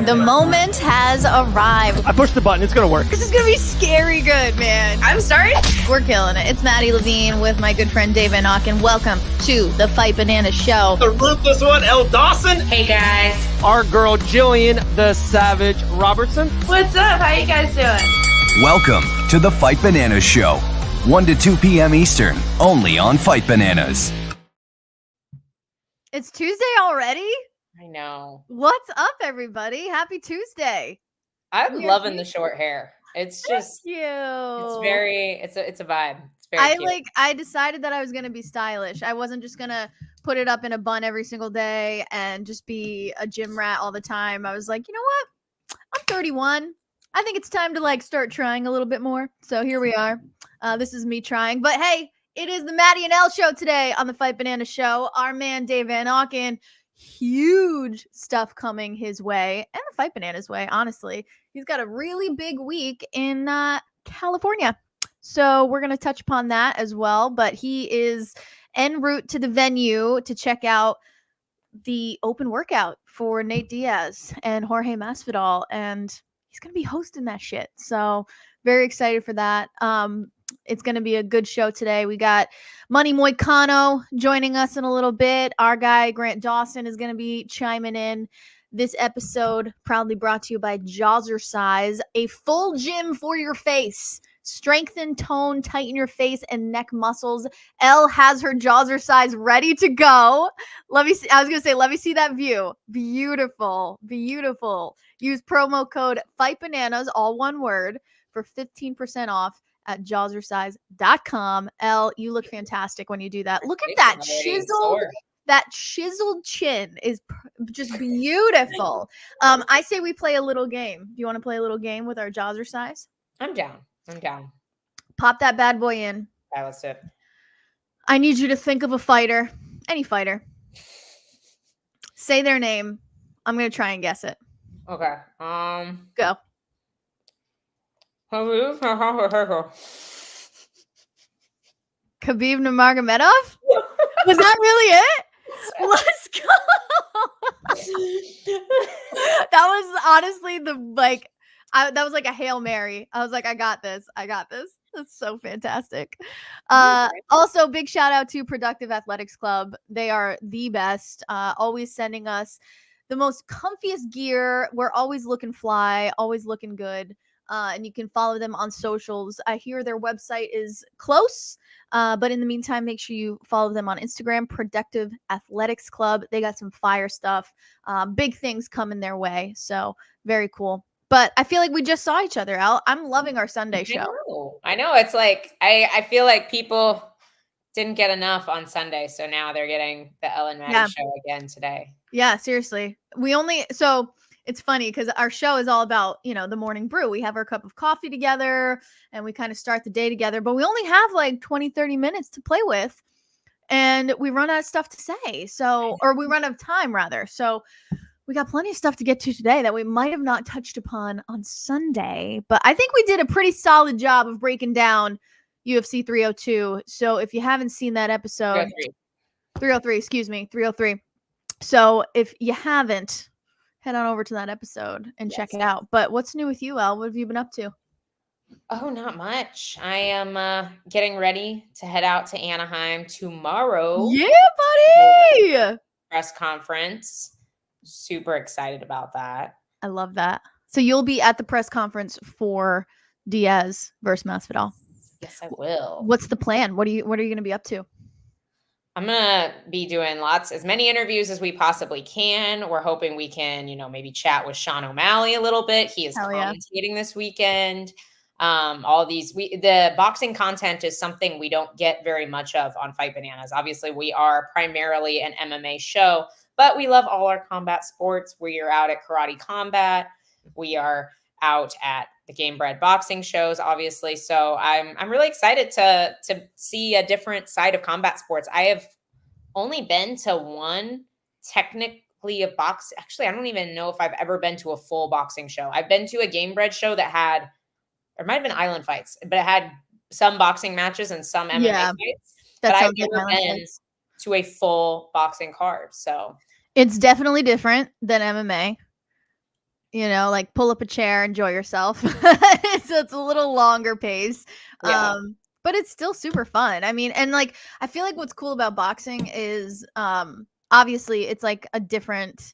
The moment has arrived. I pushed the button. It's going to work. This is going to be scary good, man. I'm starting. We're killing it. It's Maddie Levine with my good friend Dave Van Auken. Welcome to the Fight Banana Show. The ruthless one, Elle Dawson. Hey, guys. Our girl, Jillian, the Savage Robertson. What's up? How you guys doing? Welcome to the Fight Banana Show. 1 to 2 p.m. Eastern, only on Fight Bananas. It's Tuesday already? I know. What's up, everybody? Happy Tuesday. I'm loving the short hair. It's just Thank you. It's a vibe. It's very cute. I decided that I was gonna be stylish. I wasn't just gonna put it up in a bun every single day and just be a gym rat all the time. I was like, you know what? I'm 31. I think it's time to start trying a little bit more. So here we are. This is me trying. But hey, it is the Maddie and Elle show today on the Fight Banana Show. Our man Dave Van Auken. Huge stuff coming his way and the Fight Bananas way, honestly. He's got a really big week in California. So we're going to touch upon that as well. But he is en route to the venue to check out the open workout for Nate Diaz and Jorge Masvidal. And he's going to be hosting that shit. So very excited for that. It's going to be a good show today. We got Money Moicano joining us in a little bit. Our guy, Grant Dawson, is going to be chiming in. This episode proudly brought to you by Jawzrsize, a full gym for your face. Strengthen, tone, tighten your face and neck muscles. Elle has her Jawzrsize ready to go. Let me see. I was going to say, let me see that view. Beautiful. Beautiful. Use promo code FIGHTBANANAS, all one word, for 15% off at jawzrsize.com. Elle, you look fantastic when you do that. Look at that chiseled chin is just beautiful. I say we play a little game. Do you want to play a little game with our Jawzrsize? I'm down. Pop that bad boy in. All right, let's do it. I need you to think of a fighter, any fighter. Say their name. I'm going to try and guess it. Okay. Go. Khabib Nurmagomedov? Was that really it? Let's go. That was honestly that was like a Hail Mary. I was like, I got this. That's so fantastic. Also, big shout out to Productive Athletics Club. They are the best. Always sending us the most comfiest gear. We're always looking fly, always looking good. And you can follow them on socials. I hear their website is close, but in the meantime, make sure you follow them on Instagram, Productive Athletics Club. They got some fire stuff, big things coming their way. So very cool. But I feel like we just saw each other, Elle. I'm loving our Sunday show. I know. It's like, I feel like people didn't get enough on Sunday. So now they're getting the Elle and Maddie show again today. Yeah, seriously. It's funny because our show is all about, the morning brew. We have our cup of coffee together and we kind of start the day together, but we only have 20, 30 minutes to play with and we run out of stuff to say. Or we run out of time rather. So we got plenty of stuff to get to today that we might have not touched upon on Sunday, but I think we did a pretty solid job of breaking down UFC 302. So if you haven't seen that episode, 303. So if you haven't, head on over to that episode and check it out. But what's new with you, Elle? What have you been up to? Oh, not much. I am getting ready to head out to Anaheim tomorrow. Yeah, buddy! Press conference. Super excited about that. I love that. So you'll be at the press conference for Diaz versus Masvidal. Yes, I will. What's the plan? What are you going to be up to? I'm going to be doing as many interviews as we possibly can. We're hoping we can, maybe chat with Sean O'Malley a little bit. He is commentating this weekend. The boxing content is something we don't get very much of on Fight Bananas. Obviously, we are primarily an MMA show, but we love all our combat sports. We are out at Karate Combat. We are out at the Game Bred boxing shows, obviously. So I'm really excited to see a different side of combat sports. I have only been to one technically a box. Actually, I don't even know if I've ever been to a full boxing show. I've been to a Game Bred show that had, there might've been Island Fights, but it had some boxing matches and some MMA fights. But I've never been to a full boxing card. So it's definitely different than MMA. like pull up a chair, enjoy yourself. So it's a little longer pace. Yeah. But it's still super fun. I mean, and like I feel like what's cool about boxing is obviously it's like a different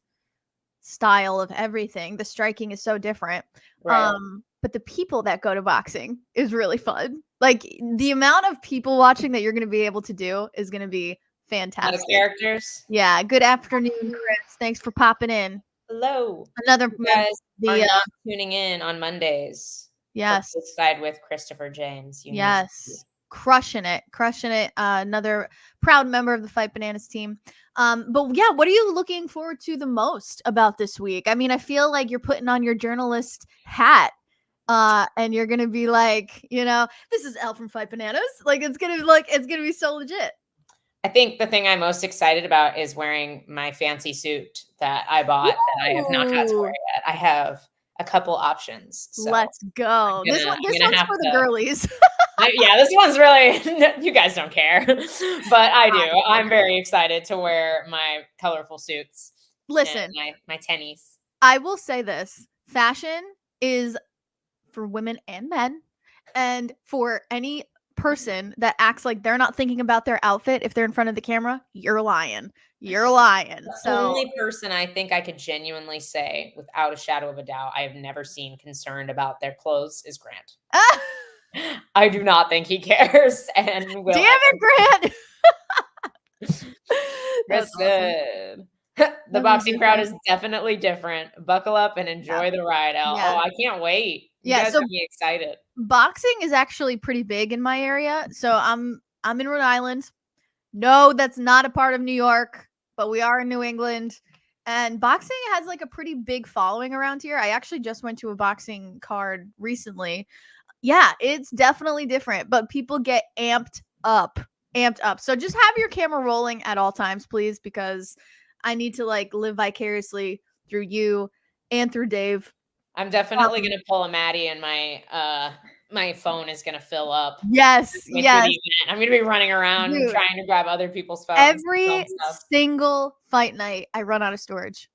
style of everything. The striking is so different. Right. But the people that go to boxing is really fun. Like the amount of people watching that you're going to be able to do is going to be A lot of fantastic. characters. Yeah. Good afternoon, Chris. Thanks for popping in. Hello. Another You guys are not tuning in on Mondays. yes. For Side with Christopher James. You need to Yes. Crushing it. Another proud member of the Fight Bananas team. But yeah, what are you looking forward to the most about this week? I mean, I feel like you're putting on your journalist hat. And you're gonna be like, this is Elle from Fight Bananas. Like it's gonna be so legit. I think the thing I'm most excited about is wearing my fancy suit that I bought that I have not got to wear yet. I have a couple options. So Let's go. This one's for the girlies. Yeah, this one's really, you guys don't care, but I do. I'm very excited to wear my colorful suits. Listen, my tennies. I will say this. Fashion is for women and men, and for any person that acts like they're not thinking about their outfit if they're in front of the camera, you're lying. The only person I think I could genuinely say without a shadow of a doubt I have never seen concerned about their clothes is Grant. I do not think he cares and will. Damn it, Grant. That's good. The boxing crowd is definitely different. Buckle up and enjoy the ride, Elle. Yeah. Oh, I can't wait. You guys have me excited. Boxing is actually pretty big in my area. So I'm in Rhode Island. No, that's not a part of New York, but we are in New England. And boxing has like a pretty big following around here. I actually just went to a boxing card recently. Yeah, it's definitely different, but people get amped up. So just have your camera rolling at all times, please, because I need to like live vicariously through you and through Dave. I'm definitely gonna pull a Maddie, and my phone is gonna fill up. Yes. I'm gonna be running around trying to grab other people's phones. Every single fight night, I run out of storage.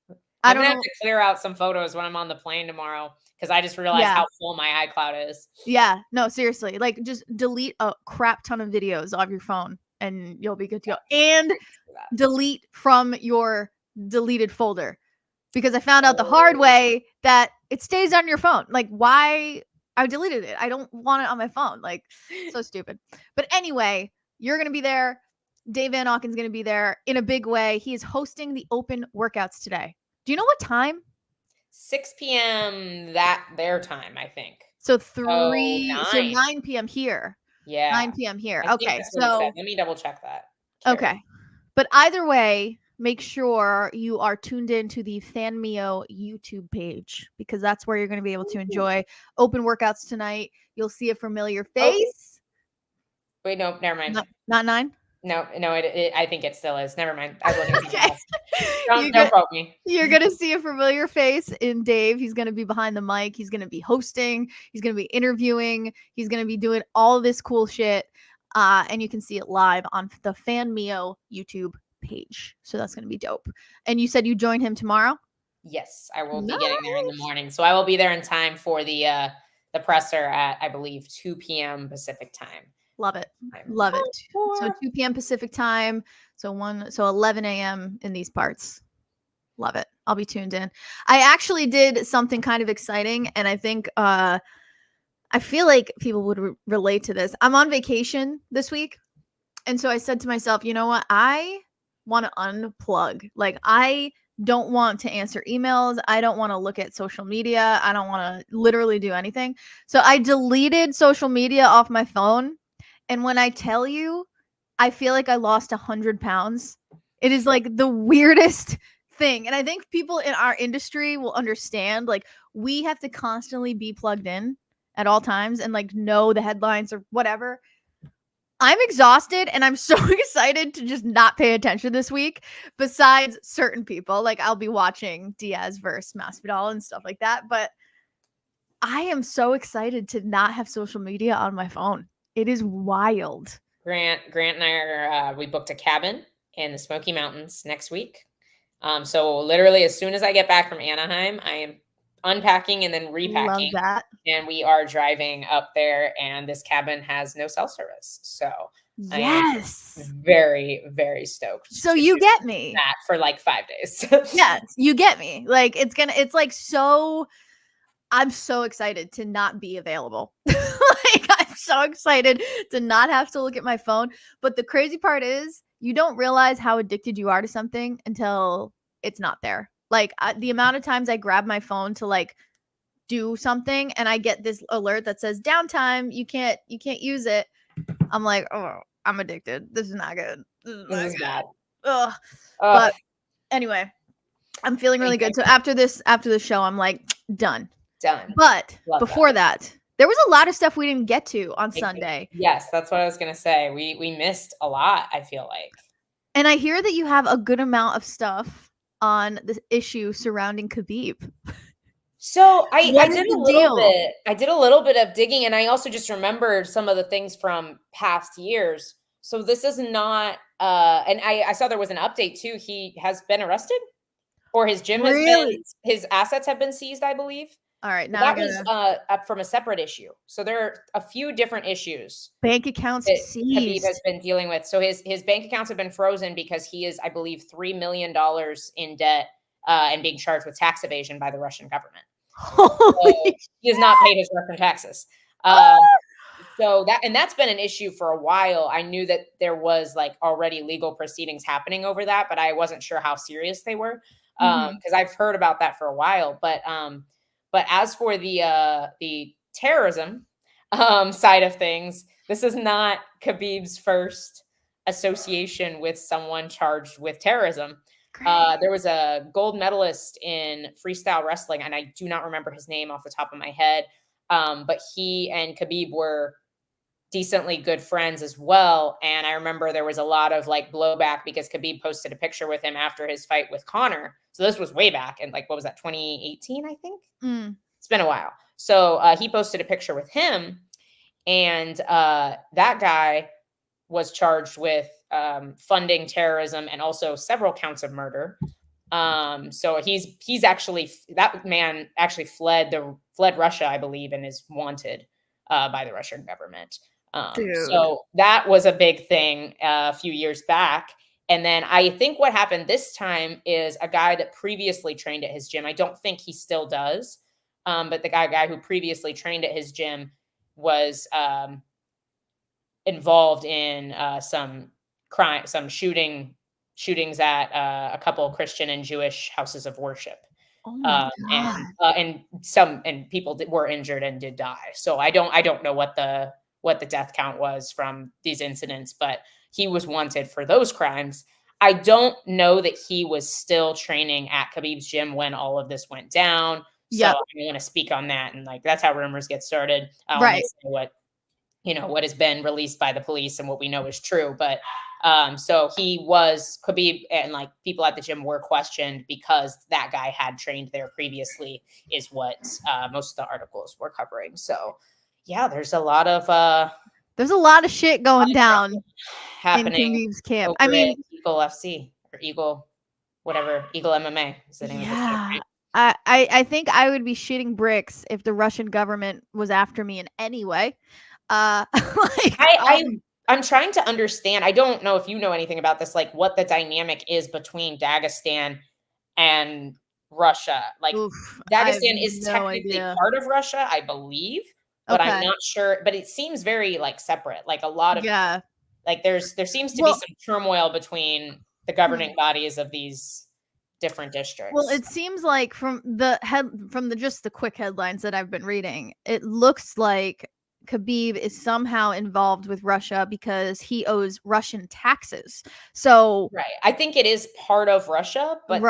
I'm gonna have to clear out some photos when I'm on the plane tomorrow because I just realized how full my iCloud is. Yeah, no, seriously. Like, just delete a crap ton of videos off your phone, and you'll be good to go. And delete from your deleted folder, because I found out the hard way that it stays on your phone. Like, why? I deleted it. I don't want it on my phone. Like, so stupid. But anyway, you're gonna be there. Dave Van Auken's gonna be there in a big way. He is hosting the open workouts today. Do you know what time? 6 p.m. their time, I think. So 9 p.m. here. Yeah. 9 p.m. here. Okay. So let me double check that. Okay. But either way, make sure you are tuned in to the FanMio YouTube page, because that's where you're going to be able to enjoy open workouts tonight. You'll see a familiar face. Wait, no, never mind. Not 9? No, I think it still is. Never mind. I wasn't Okay. Don't quote me. You're going to see a familiar face in Dave. He's going to be behind the mic. He's going to be hosting. He's going to be interviewing. He's going to be doing all this cool shit. And you can see it live on the FanMio YouTube page. So that's going to be dope. And you said you join him tomorrow? Yes, I will be getting there in the morning. So I will be there in time for the presser at, I believe, 2 p.m. Pacific time. Love it. Love it. So 2 p.m. Pacific time. So 11 a.m. in these parts. Love it. I'll be tuned in. I actually did something kind of exciting, and I think I feel like people would relate to this. I'm on vacation this week. And so I said to myself, you know what? I want to unplug. Like, I don't want to answer emails. I don't want to look at social media. I don't want to literally do anything. So I deleted social media off my phone. And when I tell you, I feel like I lost 100 pounds. It is like the weirdest thing. And I think people in our industry will understand, like, we have to constantly be plugged in at all times and like know the headlines or whatever. I'm exhausted and I'm so excited to just not pay attention this week. Besides certain people, like I'll be watching Diaz versus Masvidal and stuff like that. But I am so excited to not have social media on my phone. It is wild. Grant and I are, we booked a cabin in the Smoky Mountains next week. So literally as soon as I get back from Anaheim, I am unpacking and then repacking. Love that. And we are driving up there, and this cabin has no cell service. So yes, I am very, very stoked. So you get me that for like 5 days. Yes, you get me. Like it's like so. I'm so excited to not be available. Like I'm so excited to not have to look at my phone. But the crazy part is you don't realize how addicted you are to something until it's not there. Like the amount of times I grab my phone to like do something and I get this alert that says downtime, you can't use it. I'm like, oh, I'm addicted. This is not good. This is bad. Ugh. But anyway, I'm feeling really good. So after this show, I'm like done. But before that, there was a lot of stuff we didn't get to on Sunday. Yes, that's what I was gonna say. We missed a lot, I feel like. And I hear that you have a good amount of stuff on the issue surrounding Khabib. So I did a little bit of digging, and I also just remembered some of the things from past years. So this is not and I saw there was an update too. He has been arrested, or his gym has been, his assets have been seized, I believe. All right, now that was from a separate issue. So there are a few different issues. Bank accounts seized. Khabib has been dealing with. So his bank accounts have been frozen because he is, I believe, $3 million in debt and being charged with tax evasion by the Russian government. He has not paid his Russian taxes. So that's been an issue for a while. I knew that there was like already legal proceedings happening over that, but I wasn't sure how serious they were because I've heard about that for a while. But as for the terrorism side of things, this is not Khabib's first association with someone charged with terrorism. There was a gold medalist in freestyle wrestling, and I do not remember his name off the top of my head, but he and Khabib were decently good friends as well. And I remember there was a lot of like blowback because Khabib posted a picture with him after his fight with Conor. So this was way back in like, what was that, 2018, I think? It's been a while. So he posted a picture with him, and that guy was charged with funding terrorism and also several counts of murder. So he's actually, that man actually fled Russia, I believe, and is wanted by the Russian government. So that was a big thing a few years back. And then I think what happened this time is a guy that previously trained at his gym. I don't think he still does. But the guy who previously trained at his gym was involved in some shootings at a couple of Christian and Jewish houses of worship. Oh my God. And people were injured and did die. So I don't know what the death count was from these incidents, but he was wanted for those crimes. I don't know that he was still training at Khabib's gym when all of this went down. So I want to speak on that, and like that's how rumors get started. Right. What has been released by the police and what we know is true. But so Khabib and like people at the gym were questioned because that guy had trained there previously, is what most of the articles were covering. So yeah, there's a lot of shit going down happening in Khabib's camp. I mean, Eagle FC or Eagle MMA is the name of the camp, right? I think I would be shitting bricks if the Russian government was after me in any way. I'm trying to understand. I don't know if you know anything about this, like what the dynamic is between Dagestan and Russia. Like Dagestan is technically part of Russia, I believe, but I'm not sure. But it seems very like separate. Like a lot of like there seems to be some turmoil between the governing bodies of these different districts. Well, it seems like from just the quick headlines that I've been reading, it looks like Khabib is somehow involved with Russia because he owes Russian taxes. So I think it is part of Russia, but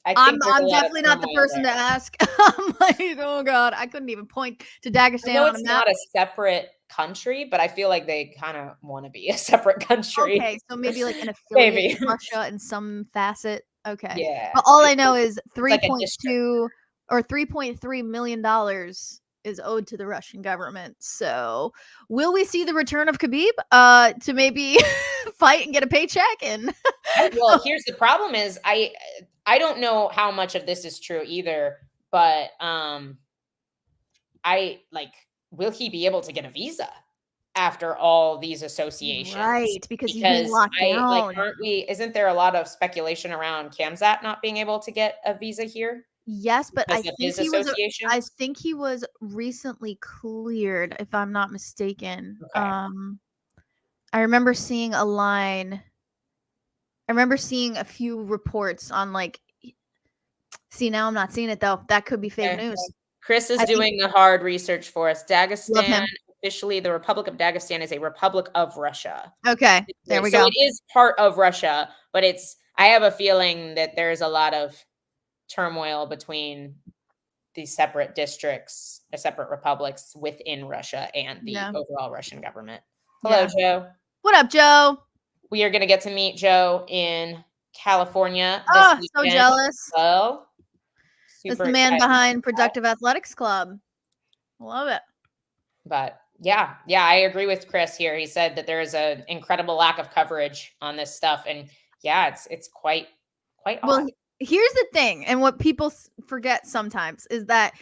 I'm definitely not the person to ask. I'm like, oh God, I couldn't even point to Dagestan. I know it's not a separate country, but I feel like they kind of want to be a separate country. Okay, so maybe like an affiliate of Russia in some facet. Okay. Yeah. But all I know is 3.2 or $3.3 million is owed to the Russian government. So will we see the return of Khabib to maybe fight and get a paycheck? And well, here's the problem is I don't know how much of this is true either, but will he be able to get a visa after all these associations? Right, because he's being locked down. Isn't there a lot of speculation around Khamzat not being able to get a visa here? Yes, but I think he was recently cleared, if I'm not mistaken. Okay. I remember seeing a line. I remember seeing a few reports on like. See, now I'm not seeing it though. That could be fake news. Chris is doing the hard research for us. Dagestan, officially, the Republic of Dagestan is a republic of Russia. Okay, there we go. So it is part of Russia, but I have a feeling that there's a lot of turmoil between these separate districts, the separate republics within Russia and the overall Russian government. Hello, Joe. What up, Joe? We are going to get to meet Joe in California this weekend. So jealous. Well, it's the man behind Productive Athletics Club. Love it. But yeah, I agree with Chris here. He said that there is an incredible lack of coverage on this stuff, and yeah, it's quite well. Here's the thing, and what people forget sometimes is that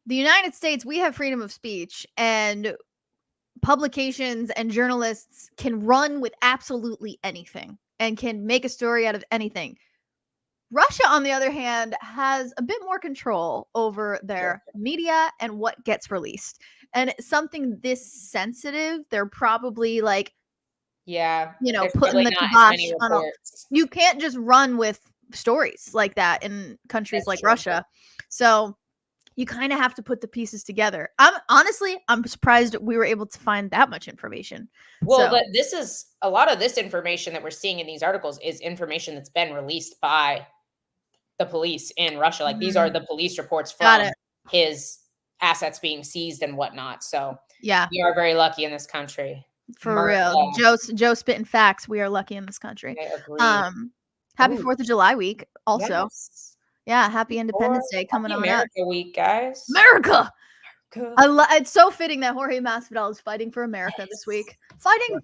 the United States, we have freedom of speech, and publications and journalists can run with absolutely anything and can make a story out of anything. Russia, on the other hand, has a bit more control over their media and what gets released. And something this sensitive, they're probably like, putting the kibosh on. You can't just run with stories like that in countries like Russia. So you kind of have to put the pieces together. I'm surprised we were able to find that much information. Well, but this is a lot of this information that we're seeing in these articles is information that's been released by the police in Russia. Like these are the police reports from his assets being seized and whatnot. So yeah, we are very lucky in this country. For real. Joe spitting facts. We are lucky in this country. I agree. Happy 4th of July week also. Yes. Yeah, happy Independence Day coming on America up. Week, guys. America. It's so fitting that Jorge Masvidal is fighting for America this week. Fighting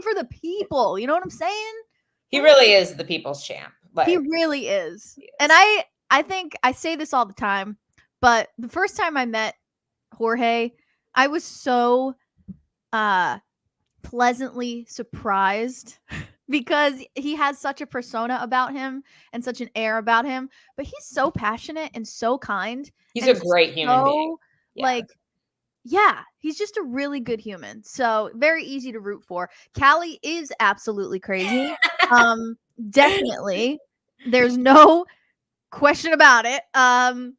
for the people. You know what I'm saying? He really is the people's champ. He really is. And I think I say this all the time, but the first time I met Jorge, I was so pleasantly surprised because he has such a persona about him and such an air about him, but he's so passionate and so kind. He's a great human being. He's just a really good human. So very easy to root for. Callie is absolutely crazy. Definitely. There's no question about it. I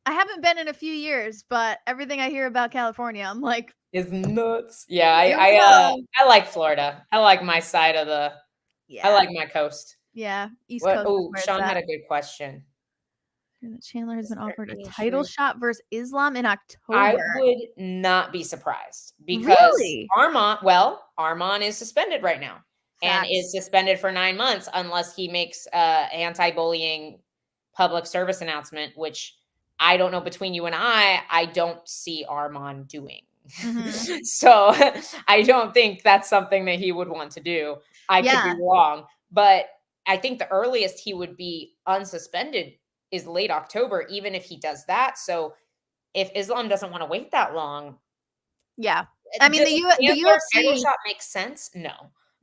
haven't been in a few years, but everything I hear about California, I'm like, is nuts. Yeah, I like Florida. I like my side of the. I like my coast. Yeah, East Coast. Oh, Sean had a good question. Chandler has been offered a title shot versus Islam in October. I would not be surprised because Arman is suspended right now. And is suspended for 9 months unless he makes anti-bullying public service announcement, which I don't know, between you and I don't see Arman doing. Mm-hmm. So I don't think that's something that he would want to do. I could be wrong, but I think the earliest he would be unsuspended is late October, even if he does that. So if Islam doesn't want to wait that long. Yeah. I mean, the UFC shot makes sense. No.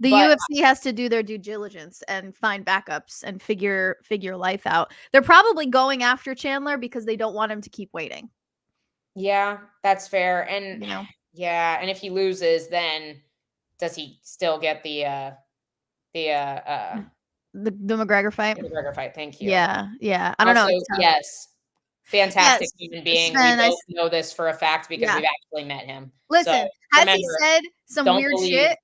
The UFC has to do their due diligence and find backups and figure life out. They're probably going after Chandler because they don't want him to keep waiting. Yeah, that's fair. And and if he loses, then does he still get the McGregor fight? The McGregor fight. Thank you. Yeah. I don't know. Yes. Fantastic human being. We both know this for a fact because we've actually met him. Listen, has he said some weird shit?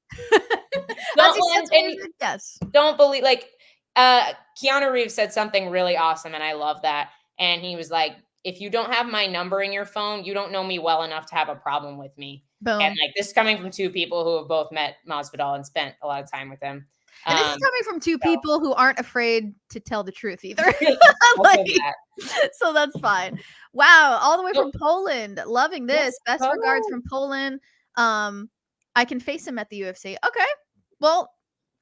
Don't believe, like, Keanu Reeves said something really awesome, and I love that. And he was like, if you don't have my number in your phone, you don't know me well enough to have a problem with me. Boom. And like, this is coming from two people who have both met Masvidal and spent a lot of time with him. And this is coming from two people who aren't afraid to tell the truth either. So that's fine. Wow. All the way from Poland. Loving this. Best regards from Poland. I can face him at the UFC. Okay. Well,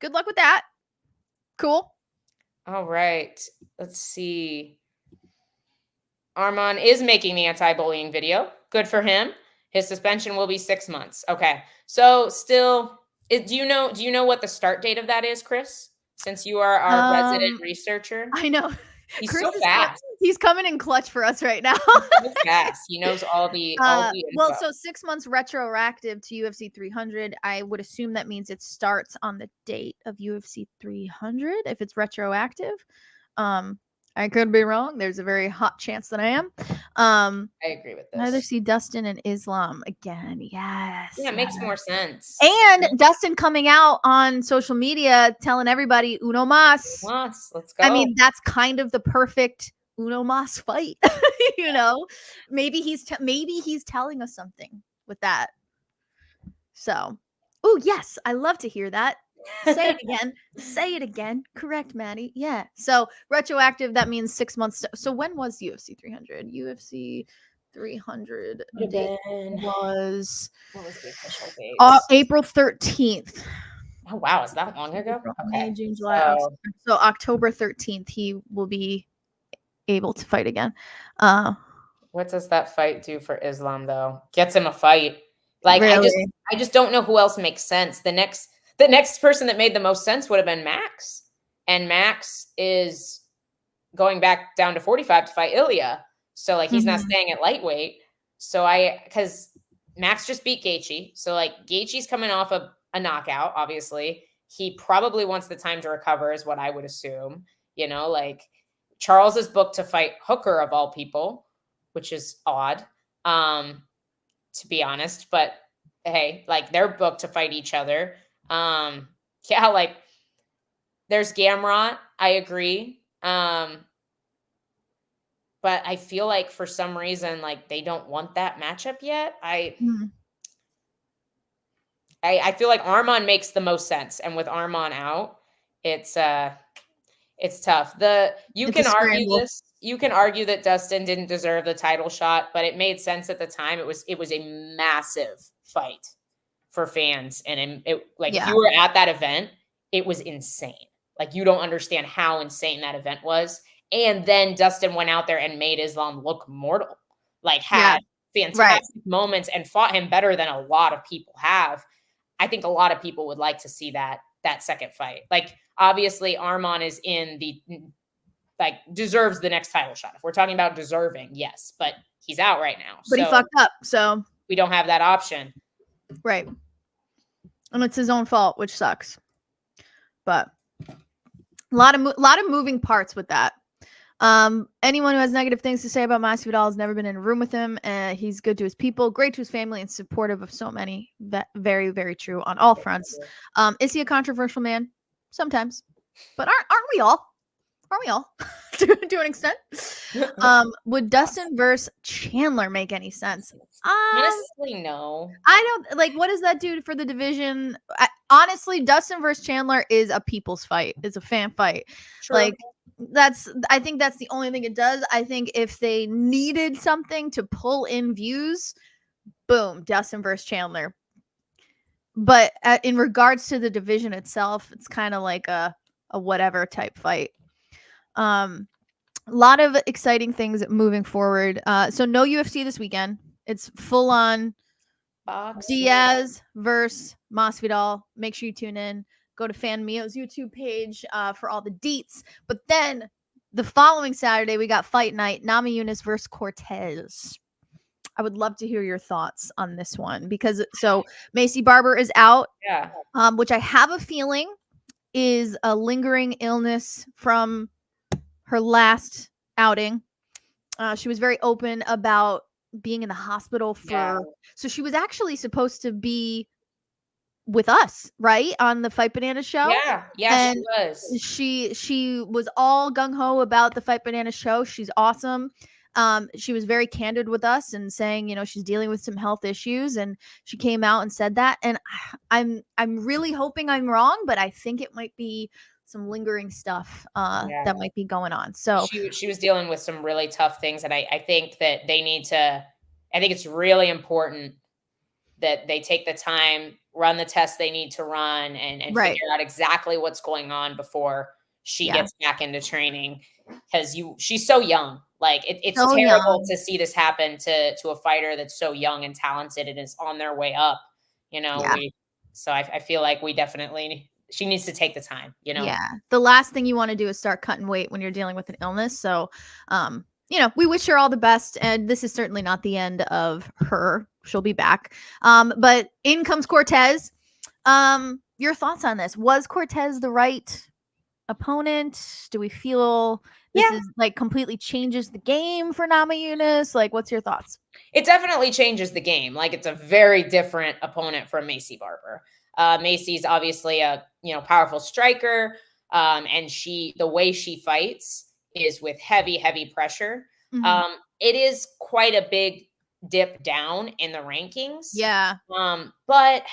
good luck with that. Cool. All right. Let's see. Arman is making the anti-bullying video. Good for him. His suspension will be 6 months. Okay. So still, do you know what the start date of that is, Chris? Since you are our resident researcher. I know. He's Chris so fast. He's coming in clutch for us right now. So fast. He knows all the well, so 6 months retroactive to UFC 300. I would assume that means it starts on the date of UFC 300 if it's retroactive. I could be wrong. There's a very hot chance that I am. I agree with this. Either see Dustin and Islam again. Yes. Yeah, it makes more sense. And Dustin coming out on social media telling everybody uno mas. Let's go. I mean, that's kind of the perfect uno mas fight. You know, maybe he's telling us something with that. So, oh yes, I love to hear that. Say it again. Say it again. Correct, Maddie. Yeah. So retroactive, that means 6 months. So when was UFC 300? UFC 300 was what was the official date? April 13th. Oh wow, is that long ago? May, June, July. So October 13th, he will be able to fight again. What does that fight do for Islam though? Gets him a fight. Like really? I just don't know who else makes sense. The next person that made the most sense would have been Max. And Max is going back down to 45 to fight Ilya. So like he's not staying at lightweight. So because Max just beat Gaethje. So like Gaethje's coming off of a knockout, obviously. He probably wants the time to recover is what I would assume. You know, like Charles is booked to fight Hooker of all people, which is odd, to be honest. But hey, like they're booked to fight each other. Yeah, like there's Gamrot. I agree. But I feel like for some reason, like they don't want that matchup yet. I feel like Arman makes the most sense. And with Arman out, it's tough. You can argue that Dustin didn't deserve the title shot, but it made sense at the time. It was a massive fight for fans. And if you were at that event, it was insane. Like you don't understand how insane that event was. And then Dustin went out there and made Islam look mortal, like had fantastic moments and fought him better than a lot of people have. I think a lot of people would like to see that second fight. Like obviously Arman is deserves the next title shot. If we're talking about deserving, yes, but he's out right now. But he fucked up. So we don't have that option. Right. And it's his own fault, which sucks. But a lot of moving parts with that. Anyone who has negative things to say about Masvidal has never been in a room with him. He's good to his people, great to his family, and supportive of so many. Very, very true on all fronts. Is he a controversial man? Sometimes. But aren't we all? Aren't we all? to an extent. Would Dustin versus Chandler make any sense? Honestly, no. I don't like. What does that do for the division? Honestly, Dustin versus Chandler is a people's fight. It's a fan fight. True. Like I think that's the only thing it does. I think if they needed something to pull in views, boom, Dustin versus Chandler. But in regards to the division itself, it's kind of like a whatever type fight. A lot of exciting things moving forward. So no UFC this weekend. It's full on Diaz versus Masvidal. Make sure you tune in. Go to Fan Mio's YouTube page for all the deets. But then the following Saturday, we got Fight Night, Namajunas versus Cortez. I would love to hear your thoughts on this one because Macy Barber is out, which I have a feeling is a lingering illness from her last outing. She was very open about being in the hospital so she was actually supposed to be with us, right? On the Fight Banana show. Yeah, and she was. She was all gung-ho about the Fight Banana show. She's awesome. She was very candid with us and saying, she's dealing with some health issues, and she came out and said that. And I'm really hoping I'm wrong, but I think it might be some lingering stuff that might be going on. So she was dealing with some really tough things, and I think that they need to. I think it's really important that they take the time, run the tests they need to run, and figure out exactly what's going on before she gets back into training, because she's so young. Like it's So terrible young. to see this happen to a fighter that's so young and talented and is on their way up. Yeah. So I feel like she needs to take the time, Yeah. The last thing you want to do is start cutting weight when you're dealing with an illness. So, we wish her all the best. And this is certainly not the end of her. She'll be back. But in comes Cortez. Your thoughts on this? Was Cortez the right opponent? Do we feel this is like completely changes the game for Namajunas? Like, what's your thoughts? It definitely changes the game. Like, it's a very different opponent from Maycee Barber. Macy's obviously a powerful striker, and the way she fights is with heavy pressure. Mhm. It is quite a big dip down in the rankings. Yeah. But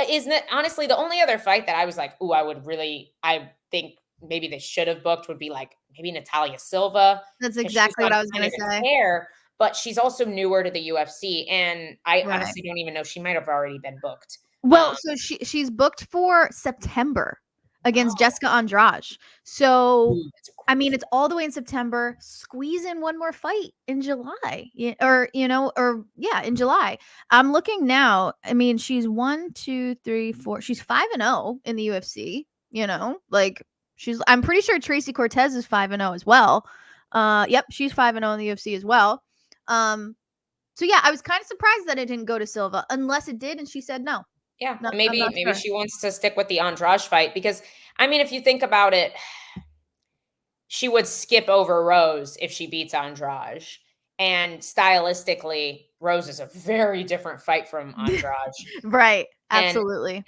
isn't it honestly the only other fight that I was like, ooh, I think maybe they should have booked would be like maybe Natalia Silva. That's exactly what I was going to say. But she's also newer to the UFC, and I honestly don't even know. She might have already been booked. Well, so she's booked for September against Jessica Andrade. So, I mean, it's all the way in September. Squeeze in one more fight in July, in July. I'm looking now. I mean, she's 1, 2, 3, 4. She's 5-0 in the UFC. I'm pretty sure Tracy Cortez is 5-0 as well. Yep, she's 5-0 in the UFC as well. So yeah, I was kind of surprised that it didn't go to Silva, unless it did, and she said no. Yeah, maybe she wants to stick with the Andrade fight because, I mean, if you think about it, she would skip over Rose if she beats Andrade. And stylistically, Rose is a very different fight from Andrade. Right. Absolutely. And,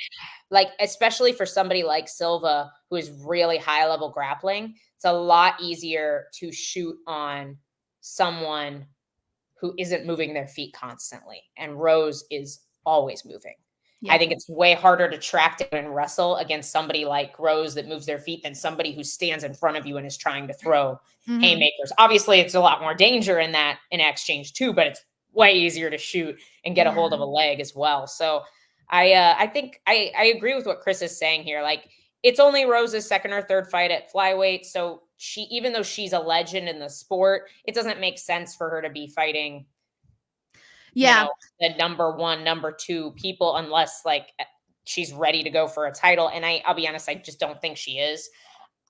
like, especially for somebody like Silva, who is really high level grappling, it's a lot easier to shoot on someone who isn't moving their feet constantly. And Rose is always moving. Yeah. I think it's way harder to track down and wrestle against somebody like Rose that moves their feet than somebody who stands in front of you and is trying to throw haymakers. Obviously, it's a lot more danger in exchange too, but it's way easier to shoot and get a hold of a leg as well. So I think I agree with what Chris is saying here. Like, it's only Rose's second or third fight at flyweight. So even though she's a legend in the sport, it doesn't make sense for her to be fighting the number 1, number 2 people unless like she's ready to go for a title. And I'll be honest, I just don't think she is.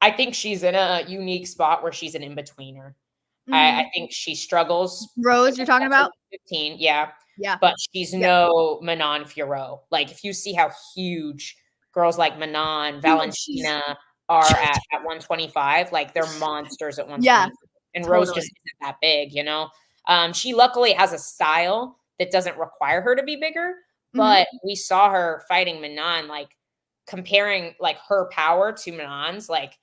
I think she's in a unique spot where she's an in-betweener. I think she struggles. Rose, you're talking about? 15, yeah. But she's no Manon Fiorot. Like, if you see how huge girls like Manon, Valentina are at 125, like, they're monsters at 125. Yeah, and totally. Rose just isn't that big, She luckily has a style that doesn't require her to be bigger, but we saw her fighting Manon, like, comparing like her power to Manon's, like,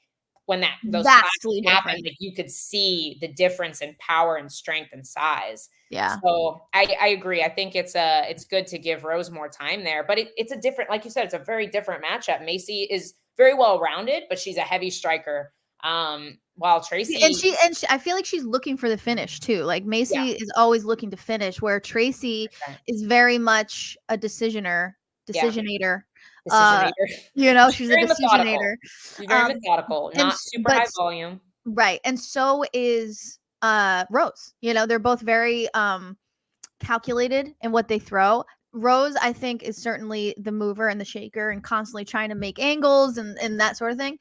when those clashes happened, like, you could see the difference in power and strength and size. Yeah. So I agree. I think it's good to give Rose more time there, but it's a different, like you said, it's a very different matchup. Macy is very well rounded, but she's a heavy striker. While Tracy and she I feel like she's looking for the finish too. Like, Macy is always looking to finish, where Tracy is very much a decisionator. She's a decisionator. She's very methodical, not super high volume. Right. And so is Rose. They're both very calculated in what they throw. Rose, I think, is certainly the mover and the shaker and constantly trying to make angles and that sort of thing.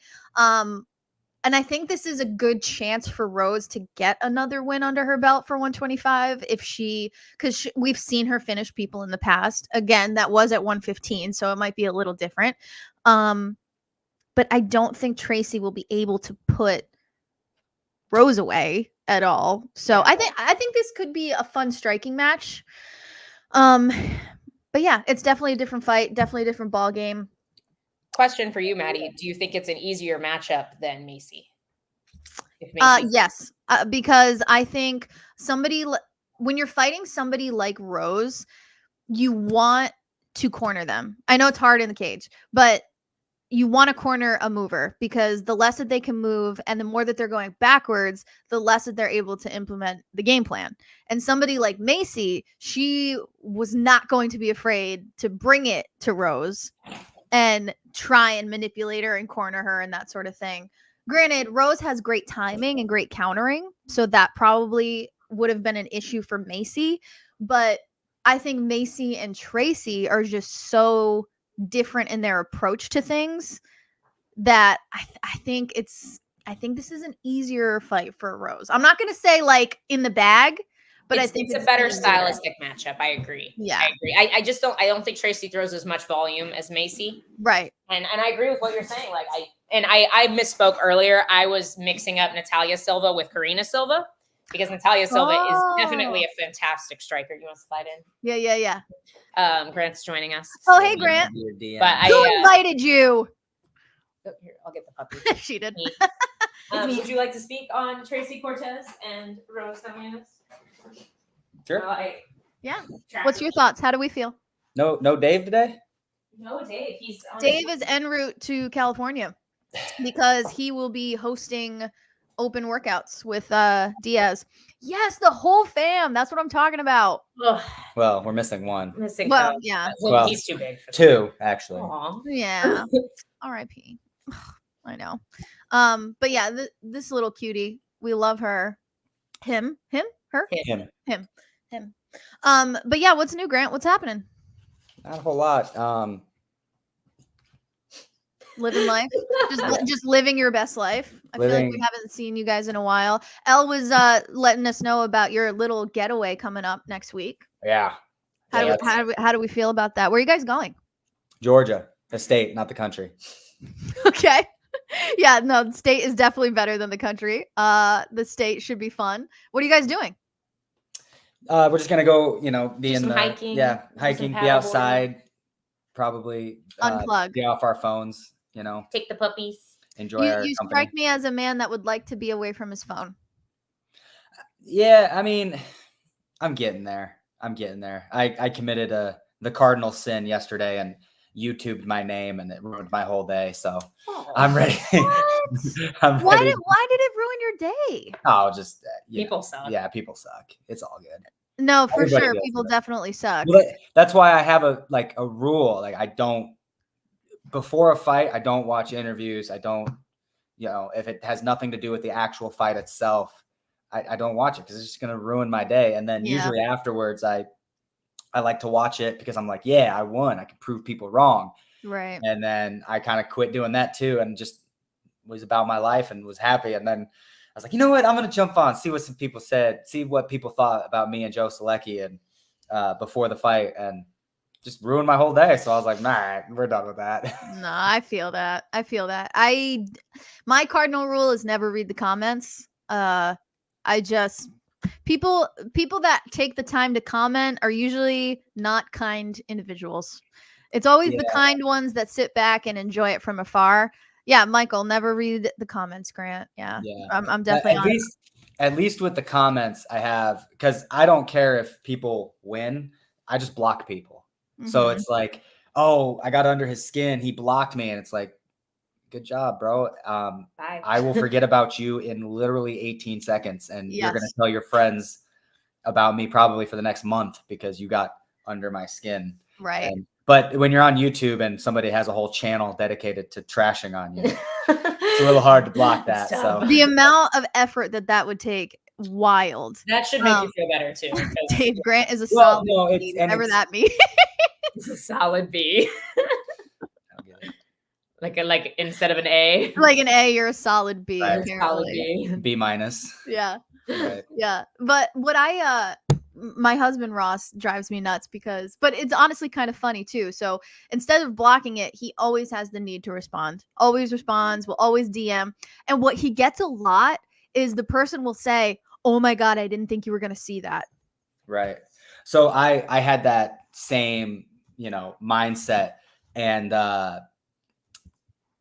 And I think this is a good chance for Rose to get another win under her belt for 125 because we've seen her finish people in the past. Again, that was at 115, so it might be a little different. But I don't think Tracy will be able to put Rose away at all. So I think this could be a fun striking match. But yeah, it's definitely a different fight, definitely a different ball game. Question for you, Maddie. Do you think it's an easier matchup than Macy? Yes, because I think when you're fighting somebody like Rose, you want to corner them. I know it's hard in the cage, but you want to corner a mover, because the less that they can move and the more that they're going backwards, the less that they're able to implement the game plan. And somebody like Macy, she was not going to be afraid to bring it to Rose and try and manipulate her and corner her and that sort of thing. Granted, Rose has great timing and great countering, so that probably would have been an issue for Macy. But I think Macy and Tracy are just so different in their approach to things that I think this is an easier fight for Rose. I'm not going to say like in the bag, but I think it's a better stylistic matchup. I agree. Yeah, I agree. I don't think Tracy throws as much volume as Macy. Right. And I agree with what you're saying. Like I misspoke earlier. I was mixing up Natalia Silva with Karina Silva because Natalia Silva is definitely a fantastic striker. You want to slide in? Yeah. Grant's joining us. Oh, hey, Grant. But Who invited you? Here, I'll get the puppy. She did. Would you like to speak on Tracy Cortez and Rose Namajunas? Sure. Yeah. What's your thoughts? How do we feel? No Dave today? No, Dave. Dave is en route to California because he will be hosting open workouts with Diaz. Yes, the whole fam. That's what I'm talking about. Ugh. Well, we're missing one. Well, yeah. Well, he's too big for two, actually. Aww. Yeah. R.I.P. I know. But yeah, this little cutie, we love her. Him. But yeah, what's new, Grant? What's happening? Not a whole lot. Living life, just living your best life. I feel like we haven't seen you guys in a while. Elle was letting us know about your little getaway coming up next week. Yeah. How do we feel about that? Where are you guys going? Georgia, the state, not the country. Okay. Yeah, no, the state is definitely better than the country. The state should be fun. What are you guys doing? We're just gonna go, be just in the hiking. Yeah, hiking, be outside, probably unplug, be off our phones. Take the puppies. Enjoy our company. You strike me as a man that would like to be away from his phone. Yeah, I mean, I'm getting there. I committed the cardinal sin yesterday and YouTubed my name, and it ruined my whole day. So I'm ready. Why did it ruin your day? Oh, just people suck. Yeah, people suck. It's all good. No, for Everybody sure, people definitely suck. Well, that's why I have a rule. Like, I don't, before a fight, I don't watch interviews. I don't, if it has nothing to do with the actual fight itself, I don't watch it because it's just going to ruin my day. And then usually afterwards, I like to watch it because I'm like, yeah, I won. I can prove people wrong. Right. And then I kind of quit doing that too, and just was about my life and was happy. And then I was like, you know what? I'm going to jump on, see what some people said, see what people thought about me and Joe Selecki and before the fight, and just ruined my whole day. So I was like, nah, we're done with that. No, I feel that. My cardinal rule is never read the comments. People that take the time to comment are usually not kind individuals. It's always the kind ones that sit back and enjoy it from afar. Yeah, Michael, never read the comments, Grant. Yeah. I'm definitely at least with the comments I have, because I don't care if people win. I just block people. Mm-hmm. So it's like, oh, I got under his skin. He blocked me. And it's like, good job, bro. Bye. I will forget about you in literally 18 seconds. And you're going to tell your friends about me probably for the next month because you got under my skin. Right. But when you're on YouTube and somebody has a whole channel dedicated to trashing on you, it's a little hard to block that. So the amount of effort that would take, wild. That should make you feel better too. Dave Grant is a solid B, whatever that means. It's a solid B. Like instead of an A. Like an A, you're a solid B. Right. Solid B. B minus. Yeah. Right. Yeah. But what my husband Ross drives me nuts but it's honestly kind of funny too. So instead of blocking it, he always has the need to respond. Always responds, will always DM. And what he gets a lot is the person will say, "Oh my God, I didn't think you were going to see that." Right. So I had that same, mindset. And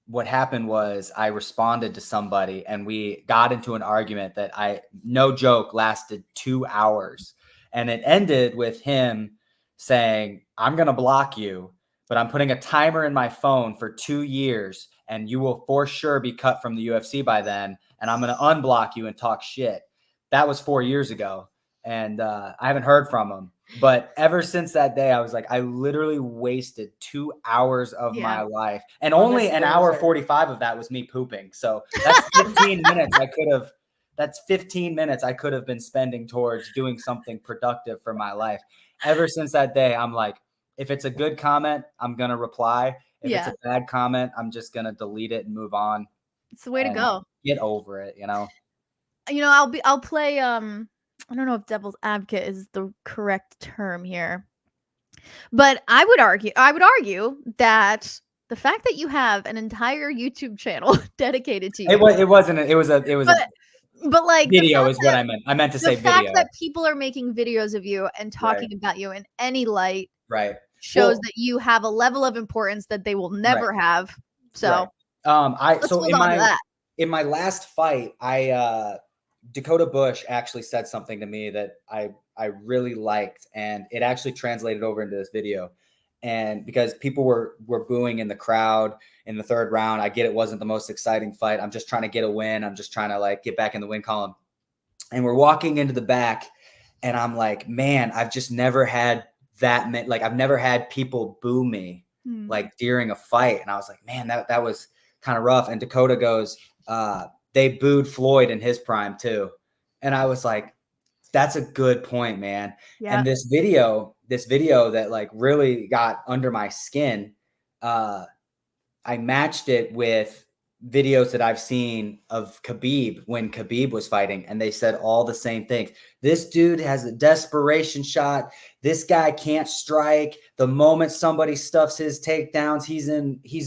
what happened was I responded to somebody and we got into an argument that no joke, lasted 2 hours. And it ended with him saying, "I'm going to block you, but I'm putting a timer in my phone for 2 years and you will for sure be cut from the UFC by then. And I'm going to unblock you and talk shit." That was 4 years ago. and I haven't heard from him. But ever since that day, I was like, I literally wasted 2 hours of my life, and only an hour 45 of that was me pooping. So that's 15 minutes I could have. That's 15 minutes I could have been spending towards doing something productive for my life. Ever since that day, I'm like, if it's a good comment, I'm gonna reply. If it's a bad comment, I'm just gonna delete it and move on. It's the way to go. Get over it, you know. I'll play I don't know if devil's advocate is the correct term here. But I would argue that the fact that you have an entire YouTube channel dedicated to you. It was but like video is what I meant. I meant to say video. The fact that people are making videos of you and talking about you in any light shows that you have a level of importance that they will never have. So in my last fight, Dakota Bush actually said something to me that I really liked, and it actually translated over into this video. And because people were booing in the crowd in the third round, I get it wasn't the most exciting fight. I'm just trying to get a win. I'm just trying to like get back in the win column. And we're walking into the back, and I'm like, man, I've just never had that many, like I've never had people boo me like during a fight. And I was like, man, that was kind of rough. And Dakota goes, they booed Floyd in his prime too. And I was like, that's a good point, man. Yeah. And this video that like really got under my skin, I matched it with videos that I've seen of Khabib when Khabib was fighting, and they said all the same things. This dude has a desperation shot. This guy can't strike. The moment somebody stuffs his takedowns, he's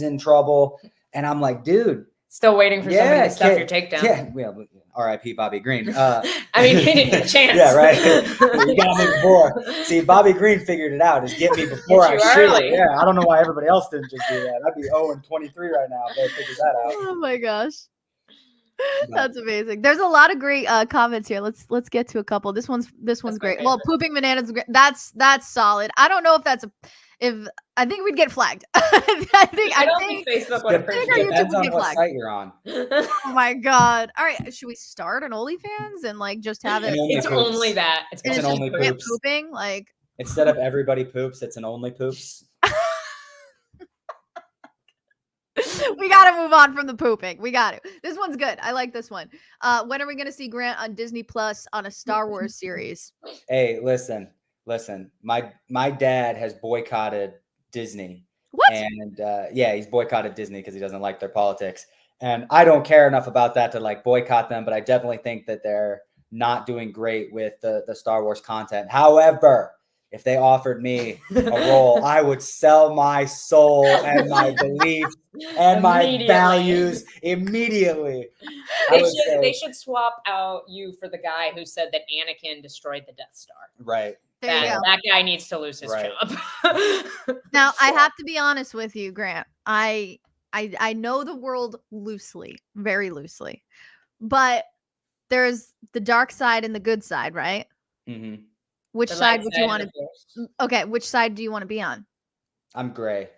in trouble. And I'm like, dude, still waiting for somebody to stuff your takedown. Yeah, well, R.I.P. Bobby Green. I mean, he didn't get a chance. Yeah, right. You got me before. See, Bobby Green figured it out. Is get me before I shoot. Yeah, I don't know why everybody else didn't just do that. I'd be 0-23 right now if they figured that out. Oh my gosh, that's amazing. There's a lot of great comments here. Let's get to a couple. This one's great. Well, pooping bananas. That's solid. I don't know if that's I think we'd get flagged. I think Facebook would appreciate it. Depends on what site you're on. Oh my god! All right, should we start an OnlyFans and like just have it? It's only that. It's an only poops. Pooping like instead of everybody poops, it's an only poops. We got to move on from the pooping. We got to. This one's good. I like this one. When are we going to see Grant on Disney Plus on a Star Wars series? Hey, listen. My dad has boycotted Disney. What? And he's boycotted Disney because he doesn't like their politics. And I don't care enough about that to like boycott them, but I definitely think that they're not doing great with the Star Wars content. However, if they offered me a role, I would sell my soul and my beliefs and my values immediately. They should swap out you for the guy who said that Anakin destroyed the Death Star. Right. That guy needs to lose his job. Now, I have to be honest with you, Grant. I know the world loosely, very loosely, but there's the dark side and the good side, right? Mm-hmm. Which side would you want to? Okay, which side do you want to be on? I'm gray.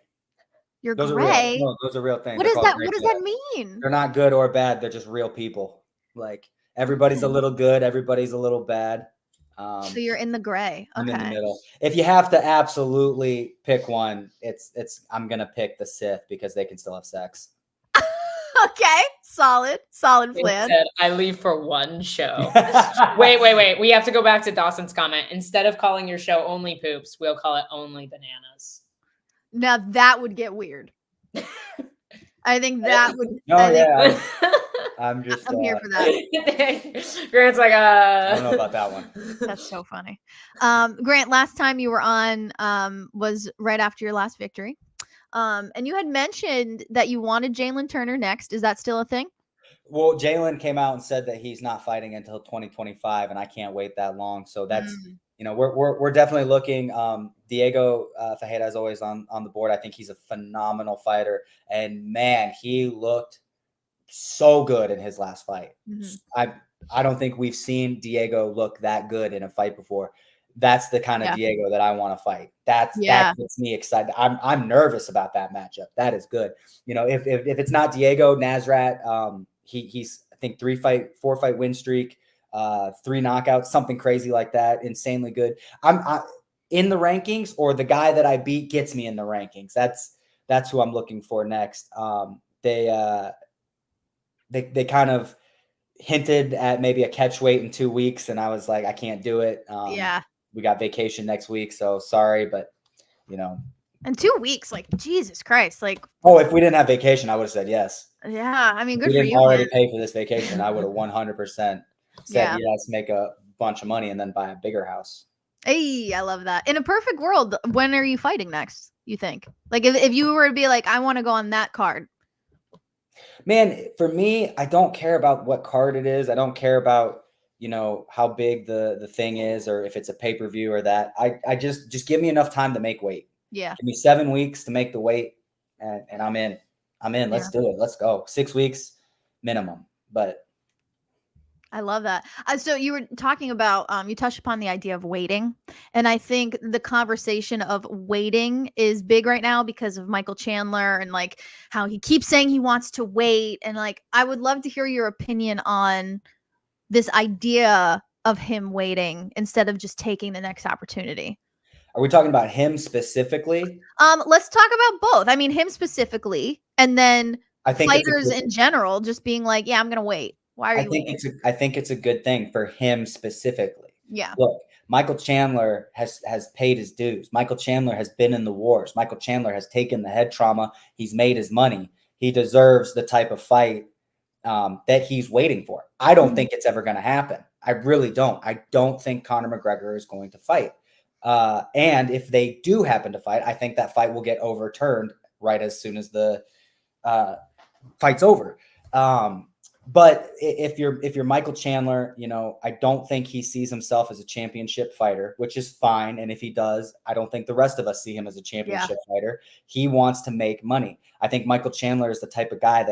You're gray. Those are real things. What is that? What does that mean? They're not good or bad. They're just real people. Like everybody's a little good, everybody's a little bad. So you're in the gray. Okay. I'm in the middle. If you have to absolutely pick one, I'm gonna pick the Sith because they can still have sex. Okay, solid plan. Instead, I leave for one show. Wait. We have to go back to Dawson's comment. Instead of calling your show Only Poops, we'll call it Only Bananas. Now that would get weird. I think that would. I'm here for that. Grant's like, I don't know about that one. That's so funny. Grant, last time you were on was right after your last victory. And you had mentioned that you wanted Jalen Turner next. Is that still a thing? Well, Jalen came out and said that he's not fighting until 2025, and I can't wait that long. So that's we're definitely looking. Diego Fajeda is always on the board. I think he's a phenomenal fighter, and man, he looked so good in his last fight. Mm-hmm. I don't think we've seen Diego look that good in a fight before. That's the kind of Diego that I want to fight. That gets me excited. I'm nervous about that matchup. That is good. If it's not Diego, Nasrat, he's I think 4 fight win streak. 3 knockouts, something crazy like that. Insanely good. I'm in the rankings, or the guy that I beat gets me in the rankings. That's who I'm looking for next. They kind of hinted at maybe a catch weight in 2 weeks, and I was like, I can't do it. We got vacation next week, so sorry, but in 2 weeks, like Jesus Christ, like. Oh, if we didn't have vacation, I would have said yes. Yeah, I mean, good for you. We didn't already pay for this vacation, I would have 100% said yes, make a bunch of money, and then buy a bigger house. Hey, I love that. In a perfect world, when are you fighting next, you think? Like, if you were to be like, I want to go on that card. Man, for me, I don't care about what card it is. I don't care about, how big the thing is, or if it's a pay-per-view or that. I just give me enough time to make weight. Yeah. Give me 7 weeks to make the weight, and I'm in. Let's do it. Let's go. 6 weeks minimum. But I love that. So you were talking about, you touched upon the idea of waiting. And I think the conversation of waiting is big right now because of Michael Chandler and like how he keeps saying he wants to wait. And like, I would love to hear your opinion on this idea of him waiting instead of just taking the next opportunity. Are we talking about him specifically? Let's talk about both. I mean, him specifically, and then I think fighters in general just being like, yeah, I'm going to wait. Why are you waiting? I think it's a good thing for him specifically. Yeah. Look, Michael Chandler has paid his dues. Michael Chandler has been in the wars. Michael Chandler has taken the head trauma. He's made his money. He deserves the type of fight that he's waiting for. I don't think it's ever going to happen. I really don't. I don't think Conor McGregor is going to fight. And if they do happen to fight, I think that fight will get overturned right as soon as the fight's over. But if you're Michael Chandler, I don't think he sees himself as a championship fighter, which is fine. And if he does, I don't think the rest of us see him as a championship fighter. He wants to make money. I think Michael Chandler is the type of guy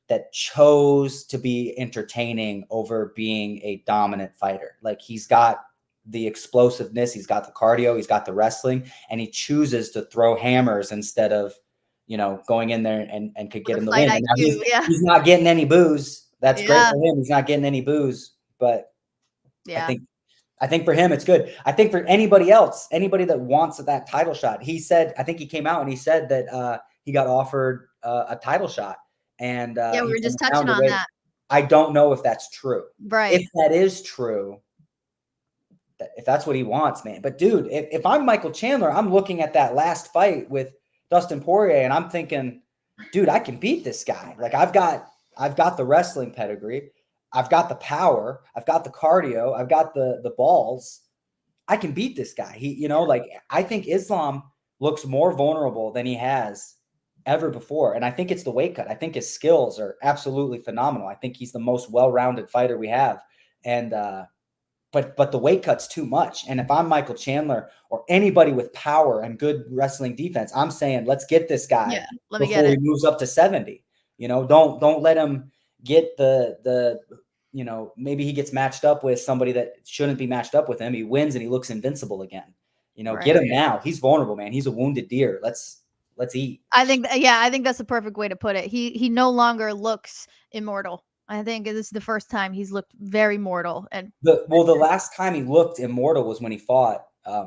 that chose to be entertaining over being a dominant fighter. Like, he's got the explosiveness, he's got the cardio, he's got the wrestling, and he chooses to throw hammers instead of going in there and could get him the win. And he's not getting any booze. That's great for him. He's not getting any booze, but I think for him, it's good. I think for anybody else, anybody that wants that title shot, he said, I think he came out and he said that he got offered a title shot. And we were just touching on that. I don't know if that's true. Right. If that is true, if that's what he wants, man. But dude, if I'm Michael Chandler, I'm looking at that last fight with Dustin Poirier, and I'm thinking, dude, I can beat this guy. Like, I've got the wrestling pedigree, I've got the power, I've got the cardio, I've got the balls. I can beat this guy. I think Islam looks more vulnerable than he has ever before, and I think it's the weight cut. I think his skills are absolutely phenomenal. I think he's the most well-rounded fighter we have, and But the weight cut's too much. And if I'm Michael Chandler or anybody with power and good wrestling defense, I'm saying, let's get this guy before he moves up to 70. Don't let him get the maybe he gets matched up with somebody that shouldn't be matched up with him. He wins and he looks invincible again. Get him now. He's vulnerable, man. He's a wounded deer. Let's eat. I think that's the perfect way to put it. He no longer looks immortal. I think this is the first time he's looked very mortal. And the last time he looked immortal was when he fought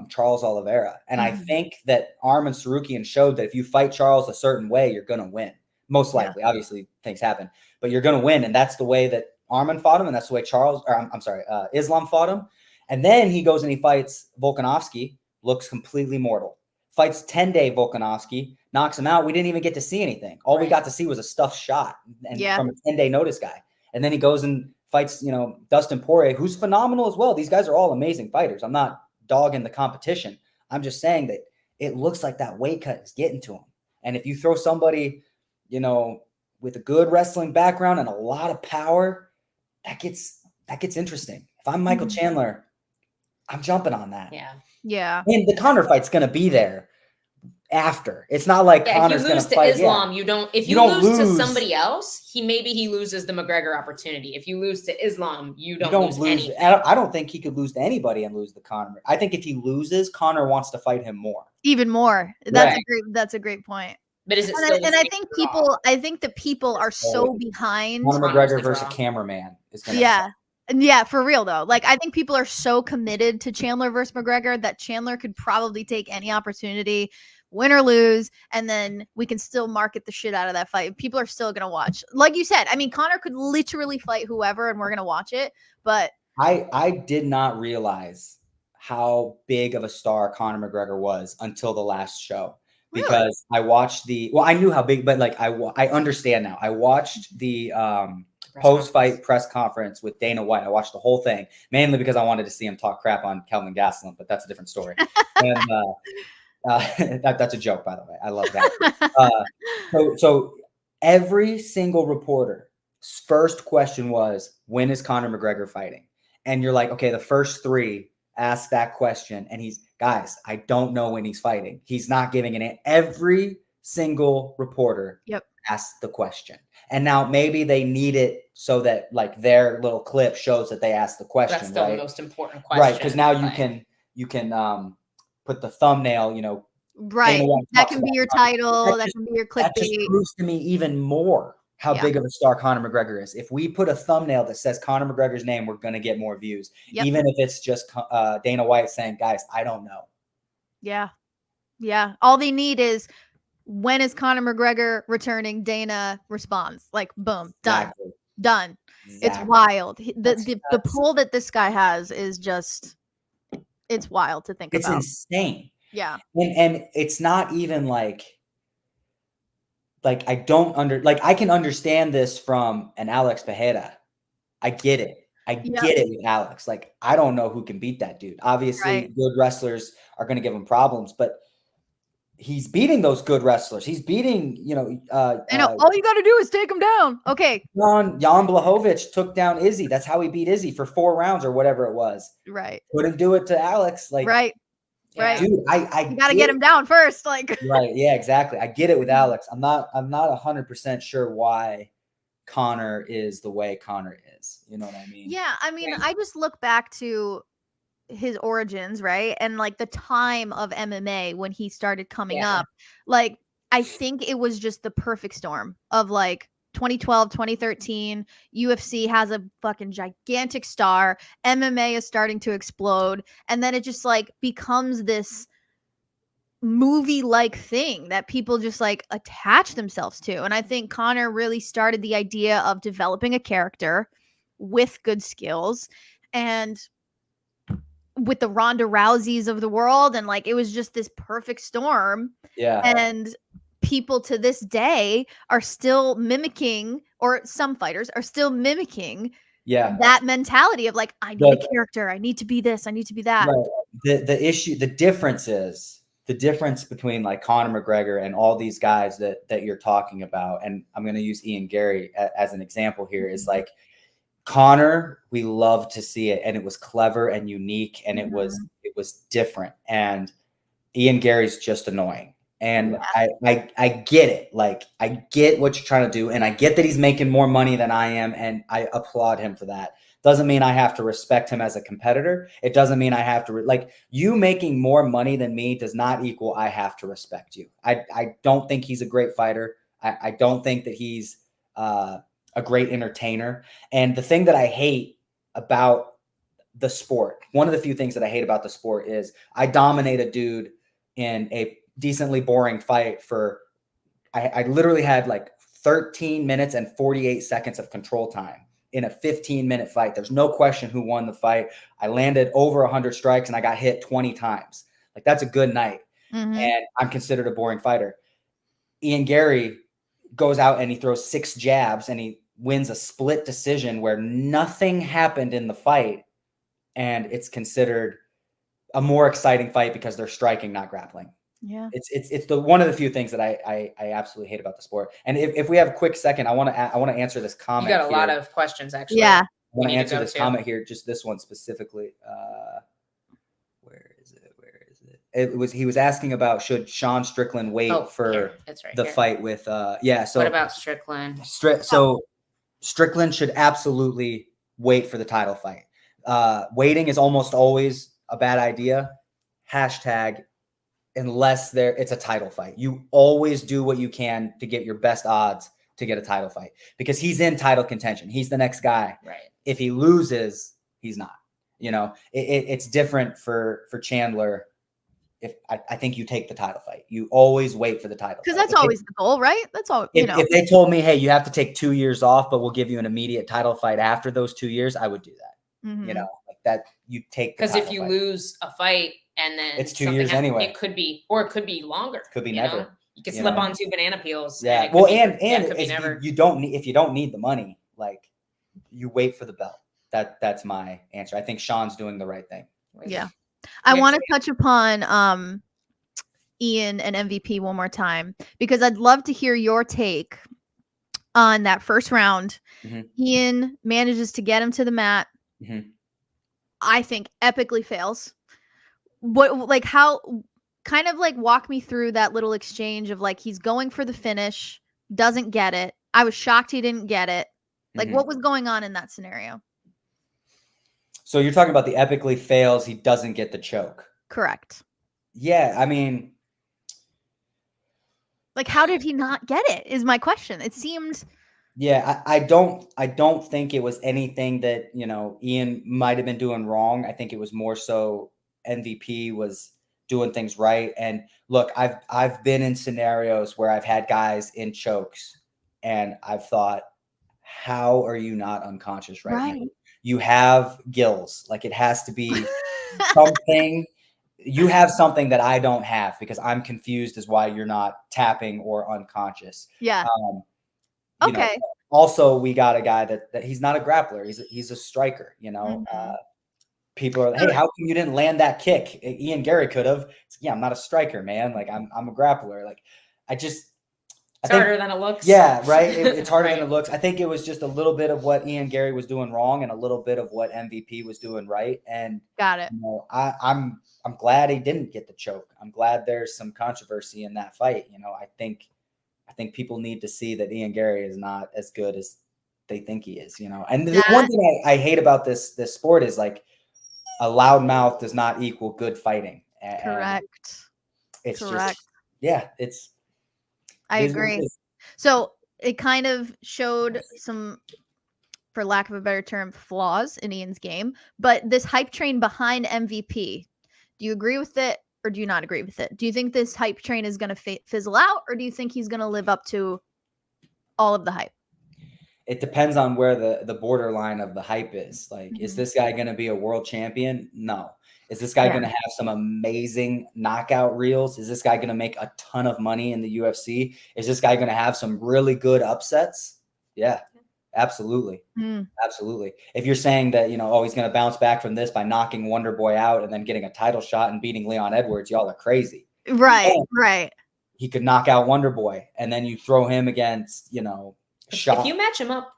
Charles Oliveira. And I think that Arman Sarukian showed that if you fight Charles a certain way, you're going to win. Most likely. Obviously, things happen. But you're going to win. And that's the way that Arman fought him. And that's the way Islam fought him. And then he goes and he fights Volkanovski, looks completely mortal. Fights 10-day Volkanovski, knocks him out. We didn't even get to see anything. All we got to see was a stuffed shot from a 10-day notice guy. And then he goes and fights, Dustin Poirier, who's phenomenal as well. These guys are all amazing fighters. I'm not dogging the competition. I'm just saying that it looks like that weight cut is getting to him. And if you throw somebody, with a good wrestling background and a lot of power, that gets interesting. If I'm Michael Chandler, I'm jumping on that. Yeah. Yeah. And the Conor fight's going to be there after. It's not like Conor's going to fight Islam. You don't. If you lose to somebody else, he loses the McGregor opportunity. If you lose to Islam, you don't lose anything. I don't think he could lose to anybody and lose the Conor. I think if he loses, Conor wants to fight him more. Even more. That's a great point. But is it and I think the people are so behind. Conor McGregor versus cameraman is going to Yeah, for real though. Like, I think people are so committed to Chandler versus McGregor that Chandler could probably take any opportunity, win or lose, and then we can still market the shit out of that fight. People are still gonna watch. Like you said, I mean, Conor could literally fight whoever, and we're gonna watch it. But I did not realize how big of a star Conor McGregor was until the last show. Because I watched I knew how big, but like I understand now. I watched the post-fight press conference with Dana White. I watched the whole thing mainly because I wanted to see him talk crap on Kelvin Gastelum, but that's a different story. And that's a joke, by the way. I love that. So every single reporter's first question was, when is Conor McGregor fighting? And you're like, okay, the first three asked that question, and guys, I don't know when he's fighting. He's not giving an answer. Every single reporter asked the question. And now maybe they need it so that like their little clip shows that they asked the question. That's still right? the most important question. Right, because now you can put the thumbnail, right. That can be your title. That can be your clickbait. That just proves to me even more how big of a star Conor McGregor is. If we put a thumbnail that says Conor McGregor's name, we're going to get more views, even if it's just Dana White saying, guys, I don't know. Yeah. Yeah. All they need is, when is Conor McGregor returning? Dana responds. Like, boom, done. Done. Exactly. It's wild. The pull that this guy has is just, it's wild to think about. It's insane. Yeah. And it's not even like I can understand this from an Alex Pereira. I get it. I get it with Alex. Like, I don't know who can beat that dude. Obviously, good wrestlers are going to give him problems, but he's beating those good wrestlers. He's beating, I know. All you got to do is take him down. Okay. Jan Blachowicz took down Izzy. That's how he beat Izzy for 4 rounds or whatever it was. Right. Couldn't do it to Alex. Like, right. Dude, you got to get him down first. Like, right. Yeah, exactly. I get it with Alex. I'm not 100% sure why Conor is the way Conor is. You know what I mean? Yeah. I mean, I just look back to his origins, right? And like the time of MMA when he started coming up. Like, I think it was just the perfect storm of like 2012, 2013, UFC has a fucking gigantic star, MMA is starting to explode, and then it just like becomes this movie-like thing that people just like attach themselves to. And I think Conor really started the idea of developing a character with good skills, and with the Ronda Rouseys of the world, and like it was just this perfect storm. Yeah. And people to this day are still mimiking, or some fighters are still mimicking that mentality of like, I need a character, I need to be this, I need to be that. Right. The difference between like Conor McGregor and all these guys that you're talking about, and I'm going to use Ian Gary as an example here, is like, Conor, we love to see it, and it was clever and unique, and it was different. And Ian Gary's just annoying, and I get it. Like, I get what you're trying to do, and I get that he's making more money than I am, and I applaud him for that. Doesn't mean I have to respect him as a competitor. It doesn't mean I have to like you making more money than me does not equal I have to respect you. I don't think he's a great fighter. I don't think that he's a great entertainer. And the thing that I hate about the sport, one of the few things that I hate about the sport, is I dominate a dude in a decently boring fight for, I literally had like 13 minutes and 48 seconds of control time in a 15-minute fight. There's no question who won the fight. I landed over 100 strikes and I got hit 20 times. Like, that's a good night. And I'm considered a boring fighter. Ian Gary goes out and he throws 6 jabs and he wins a split decision where nothing happened in the fight, and it's considered a more exciting fight because they're striking, not grappling. Yeah, it's the one of the few things that I absolutely hate about the sport. And if we have a quick second, I want to answer this comment. You got a lot of questions, actually. Yeah, I want to answer this comment here, just this one specifically. Where is it? He was asking about, should Sean Strickland wait for the fight with So what about Strickland? So Strickland should absolutely wait for the title fight. Waiting is almost always a bad idea. # unless it's a title fight. You always do what you can to get your best odds to get a title fight because he's in title contention. He's the next guy. Right. If he loses, he's not. You know, it's different for Chandler. If I think you take the title fight, you always wait for the title because fight. that's always the goal, right? That's all. If they told me, hey, you have to take 2 years off, but we'll give you an immediate title fight after those 2 years, I would do that. You know, like that. You take because if you lose a fight and then it's 2 years anyway, it could be longer. Could be never. Know? You could slip on 2 banana peels. Yeah. And Well, if you don't need the money, like you wait for the belt. That's my answer. I think Sean's doing the right thing. Yeah. I want to touch upon Ian and MVP one more time because I'd love to hear your take on that first round. Ian manages to get him to the mat. I think epically fails. Kind of walk me through that little exchange of he's going for the finish, doesn't get it. I was shocked he didn't get it. What was going on in that scenario? So you're talking about the epically fails, he doesn't get the choke. Correct. Yeah, I mean, how did he not get it is my question. It seemed. Yeah, I don't think it was anything that, Ian might have been doing wrong. I think it was more so MVP was doing things right. And look, I've been in scenarios where I've had guys in chokes and I've thought, how are you not unconscious right now? You have gills. It has to be something. You have something that I don't have because I'm confused as why you're not tapping or unconscious. Yeah. Okay. Also, we got a guy that he's not a grappler. He's a striker. People are, hey, how come you didn't land that kick? Ian Gary could have. Yeah, I'm not a striker, man. I'm a grappler. It's harder than it looks. Yeah, right. It's harder than it looks. I think it was just a little bit of what Ian Gary was doing wrong and a little bit of what MVP was doing right. And got it. I'm glad he didn't get the choke. I'm glad there's some controversy in that fight. I think people need to see that Ian Gary is not as good as they think he is. And the one thing I hate about this sport is a loud mouth does not equal good fighting. Correct. It's correct. I agree. So it kind of showed some, for lack of a better term, flaws in Ian's game. But this hype train behind MVP, do you agree with it or do you not agree with it? Do you think this hype train is going to fizzle out or do you think he's going to live up to all of the hype? It depends on where the borderline of the hype is. Is this guy going to be a world champion? No. Is this guy going to have some amazing knockout reels? Is this guy going to make a ton of money in the UFC? Is this guy going to have some really good upsets? Yeah, absolutely. Absolutely. If you're saying that, he's going to bounce back from this by knocking Wonder Boy out and then getting a title shot and beating Leon Edwards, y'all are crazy. Right, right. He could knock out Wonder Boy and then you throw him against, If you match him up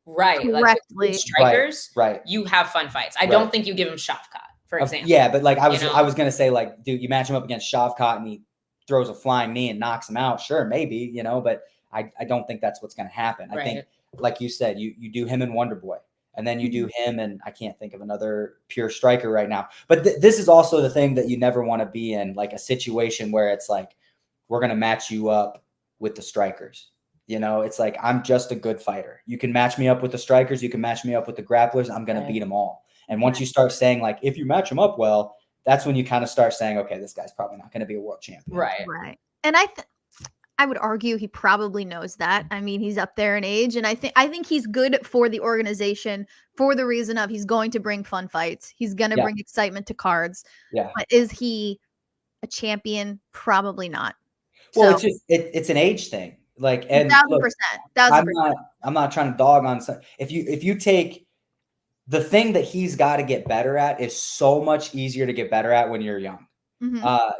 correctly, strikers, right, you have fun fights. I don't think you give him Shavkat, for example. Yeah, but I was gonna say dude, you match him up against Shavkat and he throws a flying knee and knocks him out. Sure, maybe, but I don't think that's what's gonna happen. I think, like you said, you do him and Wonder Boy, and then you do him and I can't think of another pure striker right now. But this is also the thing that you never want to be in, a situation where it's we're gonna match you up with the strikers. It's I'm just a good fighter. You can match me up with the strikers. You can match me up with the grapplers. I'm going to beat them all. And once you start saying, if you match them up well, that's when you kind of start saying, okay, this guy's probably not going to be a world champion. Right. Right. And I would argue he probably knows that. I mean, he's up there in age. And I think he's good for the organization for the reason of he's going to bring fun fights. He's going to bring excitement to cards. Yeah. But is he a champion? Probably not. Well, it's an age thing. And 1,000%. I'm not trying to dog on some. If you take the thing that he's got to get better at is so much easier to get better at when you're young.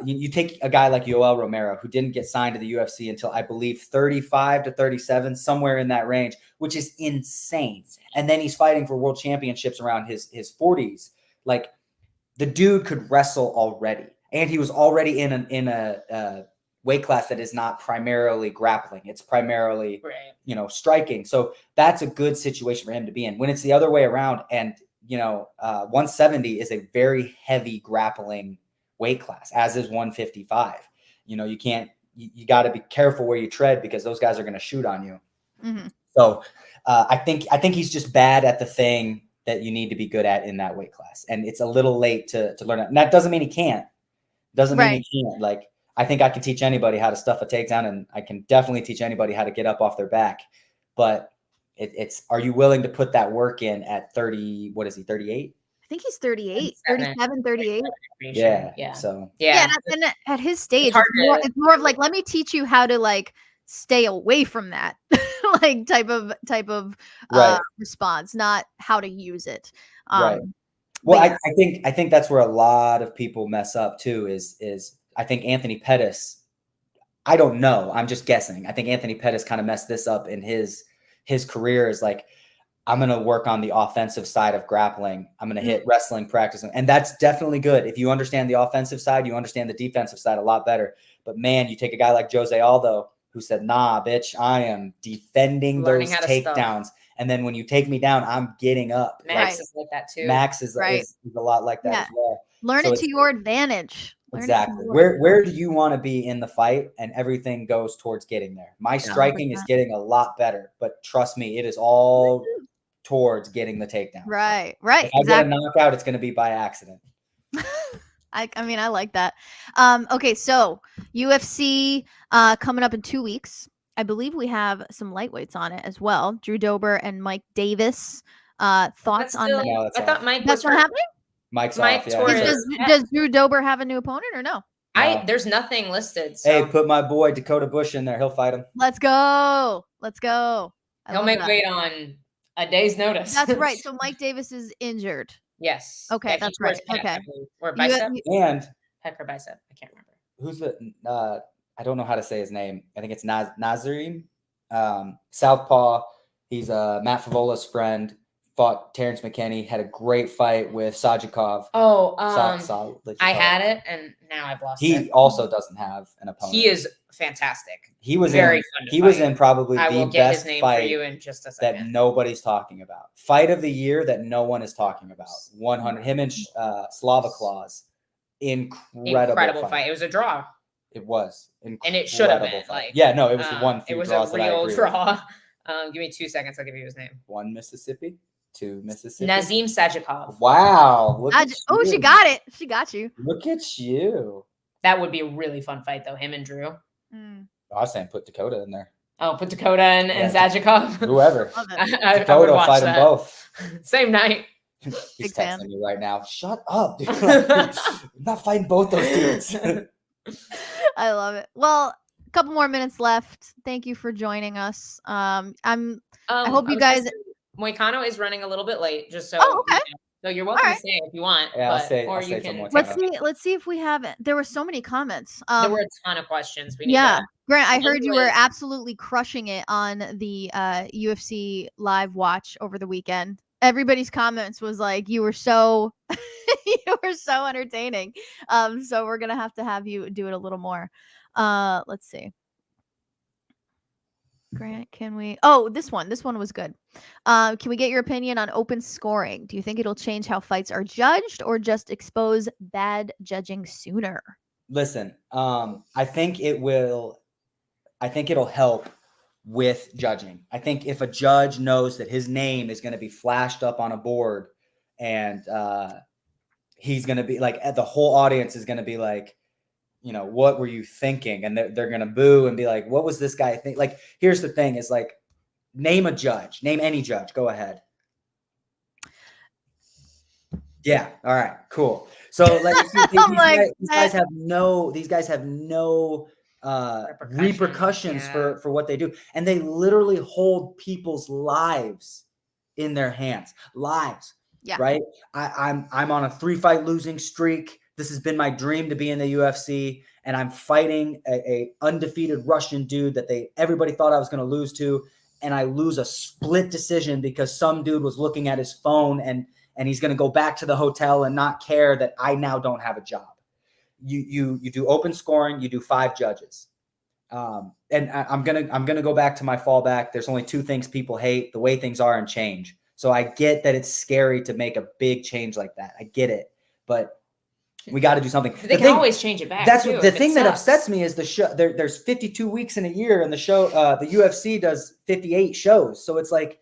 You take a guy like Yoel Romero, who didn't get signed to the UFC until I believe 35 to 37, somewhere in that range, which is insane. And then he's fighting for world championships around his 40s. The dude could wrestle already, and he was already in a weight class that is not primarily grappling. It's primarily, striking. So that's a good situation for him to be in. When it's the other way around and, 170 is a very heavy grappling weight class, as is 155. You got to be careful where you tread because those guys are going to shoot on you. Mm-hmm. So I think he's just bad at the thing that you need to be good at in that weight class. And it's a little late to learn it. And that doesn't mean he can't. Doesn't mean he can't. Like, I think I can teach anybody how to stuff a takedown, and I can definitely teach anybody how to get up off their back. But it's are you willing to put that work in at 30, what is he, 38? I think he's 38, 37, 38. Yeah. So and at his stage, it's more of like, let me teach you how to like stay away from that like type of response, not how to use it. Right. Well, I think that's where a lot of people mess up too, is I think Anthony Pettis, I don't know, I'm just guessing. I think Anthony Pettis kind of messed this up in his career, is like, I'm going to work on the offensive side of grappling. I'm going to hit wrestling practice. And that's definitely good. If you understand the offensive side, you understand the defensive side a lot better. But man, you take a guy like Jose Aldo, who said, nah, bitch, I am defending those takedowns. And then when you take me down, I'm getting up. Max is like that too. Max is a lot like that as well. Learn it to your advantage. Exactly. Where do you want to be in the fight? And everything goes towards getting there. My striking is getting a lot better, but trust me, it is all towards getting the takedown. Right. If I get a knockout, it's going to be by accident. I mean, I like that. Okay, so UFC coming up in 2 weeks. I believe we have some lightweights on it as well. Drew Dober and Mike Davis. Thoughts on that? No, I thought Mike that's not happening? Mike's off, Does Drew Dober have a new opponent or no? There's nothing listed. So. Hey, put my boy Dakota Bush in there. He'll fight him. Let's go. He'll make weight on a day's notice. That's right. So Mike Davis is injured. Yes. Okay, that's right. Okay. Or bicep. And pec or bicep. I can't remember. Who's the I don't know how to say his name. I think it's Nazarim. Southpaw. He's Matt Favola's friend. Fought Terrence McKinney, had a great fight with Sajikov. I had it, and now I've lost it. He also doesn't have an opponent. He is fantastic. He was very fun. He was in probably the best fight for you in just a second. that nobody's talking about. Fight of the year that no one is talking about. 100. Him and Slava Claus. Incredible fight. It was a draw. It was. And it should have been. It was one. It was a real draw. Give me 2 seconds. I'll give you his name. 1 Mississippi. 2 Mississippi. Nazim Sajikov. Wow. She got it. She got you. Look at you. That would be a really fun fight, though. Him and Drew. I was saying put Dakota in there. Oh, put Dakota and Sajikov. Whoever. Dakota will fight them both. Same night. He's texting me right now. Shut up, dude. I'm not fighting both those dudes. I love it. Well, a couple more minutes left. Thank you for joining us. I hope you guys. Moicano is running a little bit late, just so. Oh, okay. So you're welcome to stay if you want. Yeah, I'll say some more. Let's see if we have it. There were so many comments. There were a ton of questions. Grant, I heard you were absolutely crushing it on the UFC live watch over the weekend. Everybody's comments was like, you were so entertaining. So we're gonna have you do it a little more. Let's see. Grant, can we? Oh, this one was good. Can we get your opinion on open scoring? Do you think it'll change how fights are judged, or just expose bad judging sooner? Listen, I think it will. I think it'll help with judging. I think if a judge knows that his name is going to be flashed up on a board, and he's going to be like, the whole audience is going to be like, what were you thinking? And they're going to boo and be like, what was this guy think? Like, here's the thing is like, name a judge, name any judge. Go ahead. Yeah. All right, cool. So like, these guys have no repercussions for what they do. And they literally hold people's lives in their hands. Lives. Yeah. Right. I'm on a 3-fight losing streak. This has been my dream to be in the UFC, and I'm fighting a undefeated Russian dude that everybody thought I was going to lose to, and I lose a split decision because some dude was looking at his phone and he's going to go back to the hotel and not care that I now don't have a job. You do open scoring, you do 5 judges. And I'm gonna go back to my fallback. There's only 2 things people hate: the way things are and change. So I get that it's scary to make a big change like that. I get it, but We got to do something. They can always change it back. That's too, what the thing that upsets me is the show. There's 52 weeks in a year, and the show, the UFC does 58 shows. So it's like,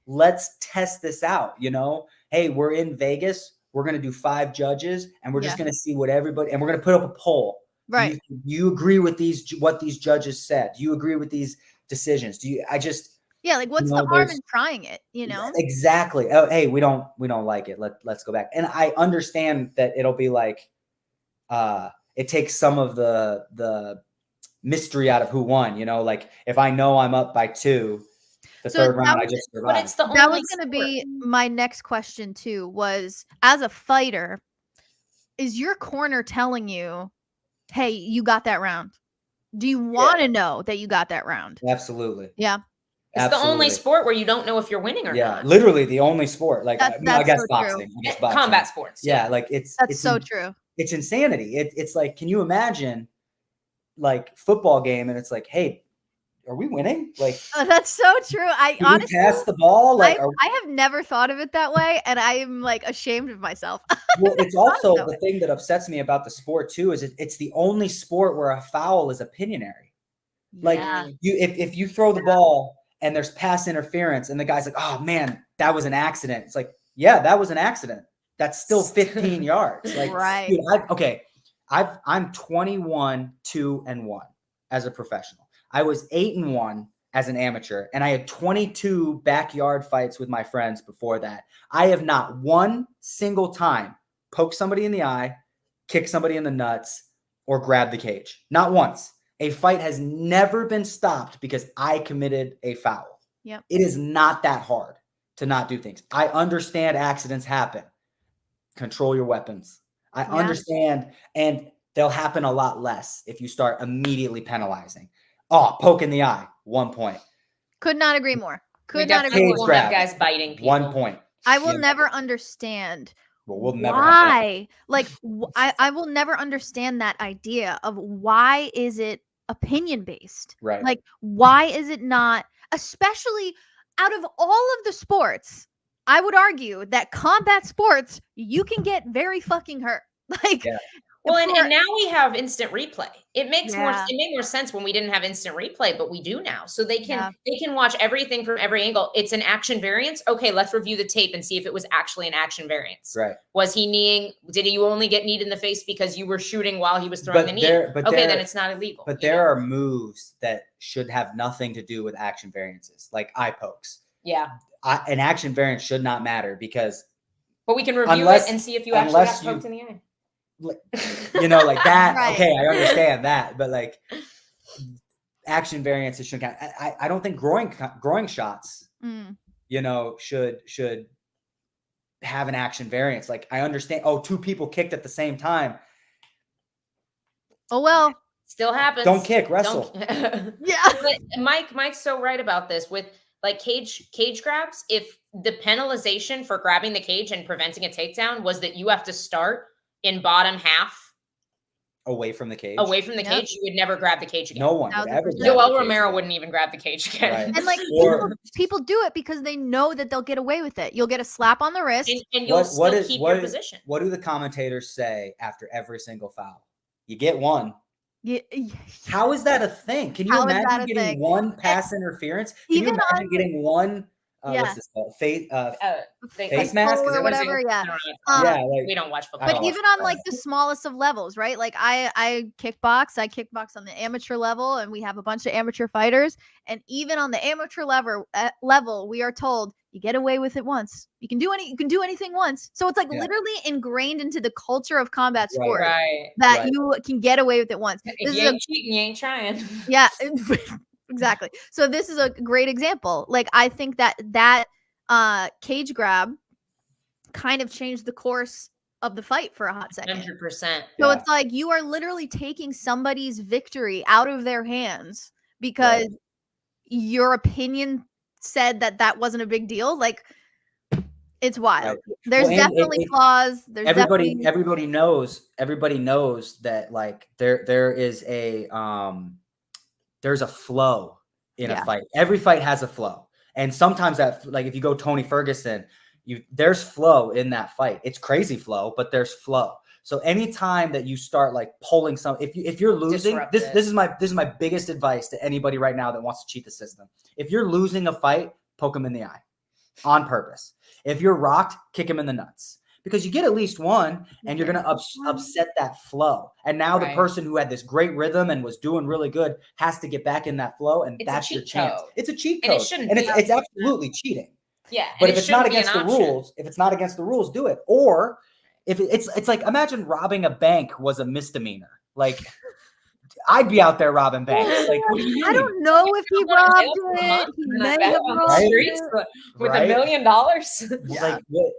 let's test this out. You know, hey, we're in Vegas. We're gonna do 5 judges, and we're just gonna see what everybody. And we're gonna put up a poll. Right. Do you agree with what these judges said? Do you agree with these decisions? Yeah, like what's the harm in trying it, you know? Exactly. Oh, hey, we don't like it. Let's go back. And I understand that it'll be like it takes some of the mystery out of who won, you know, like if I know I'm up by 2, the third round I just survived. But it's the that was going to be my next question too, was as a fighter, is your corner telling you, hey, you got that round? Do you want to know that you got that round? Absolutely. Yeah. It's the only sport where you don't know if you're winning or not. Yeah, literally the only sport. Like I guess so boxing. true. Combat sports. Yeah, like it's so true. It's insanity. It's like, can you imagine like football game and it's like, hey, are we winning? Like that's so true. I honestly pass the ball. Like I have never thought of it that way, and I am like ashamed of myself. Well, it's also the thing that upsets me about the sport too is it's the only sport where a foul is opinionary. Like if you throw the ball and there's pass interference and the guy's like, oh man, that was an accident. It's like, yeah, that was an accident. That's still 15 yards. Like, right. Dude, I'm 21-2-1 as a professional. I was 8-1 as an amateur, and I had 22 backyard fights with my friends before that. I have not one single time poked somebody in the eye, kicked somebody in the nuts, or grabbed the cage. Not once. A fight has never been stopped because I committed a foul. Yep. It is not that hard to not do things. I understand accidents happen. Control your weapons. I understand, and they'll happen a lot less if you start immediately penalizing. Oh, poke in the eye, 1 point. Could not agree more. Could not agree more. Guys biting people. 1 point. I will never understand we'll never why. Like, I will never understand that idea of why is it opinion based? Right. Like, why is it not, especially out of all of the sports, I would argue that combat sports, you can get very fucking hurt. Like, well, and now we have instant replay. It makes it made more sense when we didn't have instant replay, but we do now. So they can watch everything from every angle. It's an action variance. Okay, let's review the tape and see if it was actually an action variance. Right. Was he kneeing? Did you only get kneed in the face because you were shooting while he was throwing the knee? Okay, then it's not illegal. But there are moves that should have nothing to do with action variances, like eye pokes. Yeah. An action variance should not matter because. But we can review it and see if you actually got poked in the eye. You know, like that. Right. Okay, I understand that, but like action variances shouldn't count. I don't think groin shots, you know, should have an action variance. Like I understand. Oh, 2 people kicked at the same time. Oh well, still happens. Don't kick, wrestle. Yeah. But Mike's so right about this with like cage grabs. If the penalization for grabbing the cage and preventing a takedown was that you have to start in bottom half away from the cage, you would never grab the cage again. No one would ever. Joel Romero wouldn't even grab the cage again. Right. And like people do it because they know that they'll get away with it. You'll get a slap on the wrist, and you'll still keep your position. What do the commentators say after every single foul? You get one. Yeah. How is that a thing? Can you imagine getting one pass interference? Can you imagine getting one? What's this called? Face mask or whatever. Yeah. We don't watch football. But even on like the smallest of levels, right? Like I kickbox on the amateur level, and we have a bunch of amateur fighters. And even on the amateur level, we are told you get away with it once. You can do anything once. So it's like literally ingrained into the culture of combat sport that you can get away with it once. If you ain't cheating, you ain't trying. Yeah. Exactly. So this is a great example. Like I think that cage grab kind of changed the course of the fight for a hot second. 100%. So it's like you are literally taking somebody's victory out of their hands because your opinion said that wasn't a big deal. Like it's wild. Right. There's definitely flaws. There's everybody knows that like there is there's a flow in a fight. Every fight has a flow. And sometimes that, like, if you go Tony Ferguson, there's flow in that fight. It's crazy flow, but there's flow. So anytime that you start like pulling if you're losing, this is my biggest advice to anybody right now that wants to cheat the system. If you're losing a fight, poke him in the eye on purpose. If you're rocked, kick him in the nuts, because you get at least one, and you're going to upset that flow. And now the person who had this great rhythm and was doing really good has to get back in that flow, and that's your chance. It's a cheat code, and it's absolutely cheating. Yeah, but if it's not against the rules, do it. Or if it's like, imagine robbing a bank was a misdemeanor. Like, I'd be out there robbing banks. Like, what do you mean? I don't know if he robbed it. He may have robbed it with $1 million. Like, what?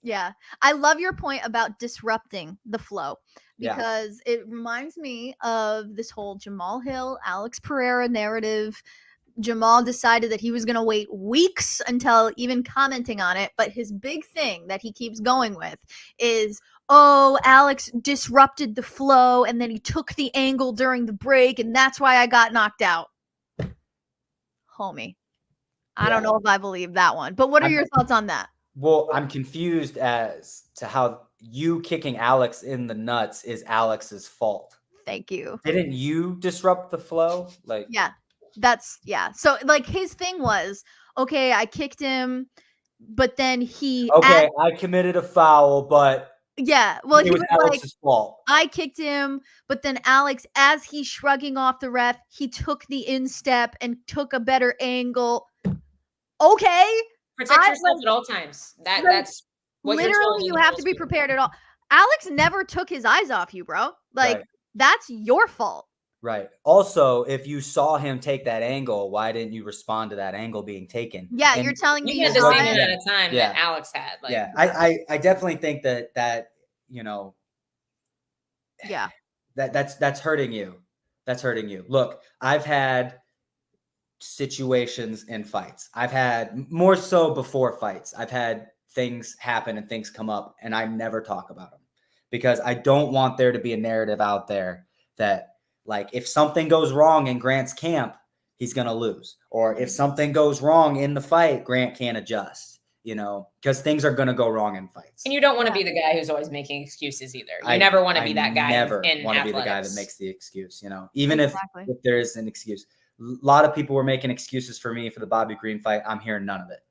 Yeah, I love your point about disrupting the flow, because it reminds me of this whole Jamal Hill, Alex Pereira narrative. Jamal decided that he was going to wait weeks until even commenting on it. But his big thing that he keeps going with is, oh, Alex disrupted the flow, and then he took the angle during the break, and that's why I got knocked out. Homie, I don't know if I believe that one. But what are your thoughts on that? Well, I'm confused as to how you kicking Alex in the nuts is Alex's fault. Thank you. Didn't you disrupt the flow? Like, So like his thing was, okay, I kicked him, but then I committed a foul, but well, it was Alex's fault. I kicked him, but then Alex, as he's shrugging off the ref, he took the instep and took a better angle. Okay. Protect yourself at all times. That's what literally you have to be prepared at all. Alex never took his eyes off you, bro. Like, that's your fault. Right. Also, if you saw him take that angle, why didn't you respond to that angle being taken? Yeah, and you're telling me you had the same amount of time that Alex had. Like, I definitely think that you know. Yeah. That's hurting you. That's hurting you. Look, I've had situations in fights. I've had more so before fights. I've had things happen and things come up, and I never talk about them, because I don't want there to be a narrative out there that, like, if something goes wrong in Grant's camp, he's going to lose. Or if something goes wrong in the fight, Grant can't adjust, because things are going to go wrong in fights. And you don't want to be the guy who's always making excuses either. You never want to be that guy. Never want to be the guy that makes the excuse, even if there is an excuse. A lot of people were making excuses for me for the Bobby Green fight. I'm hearing none of it,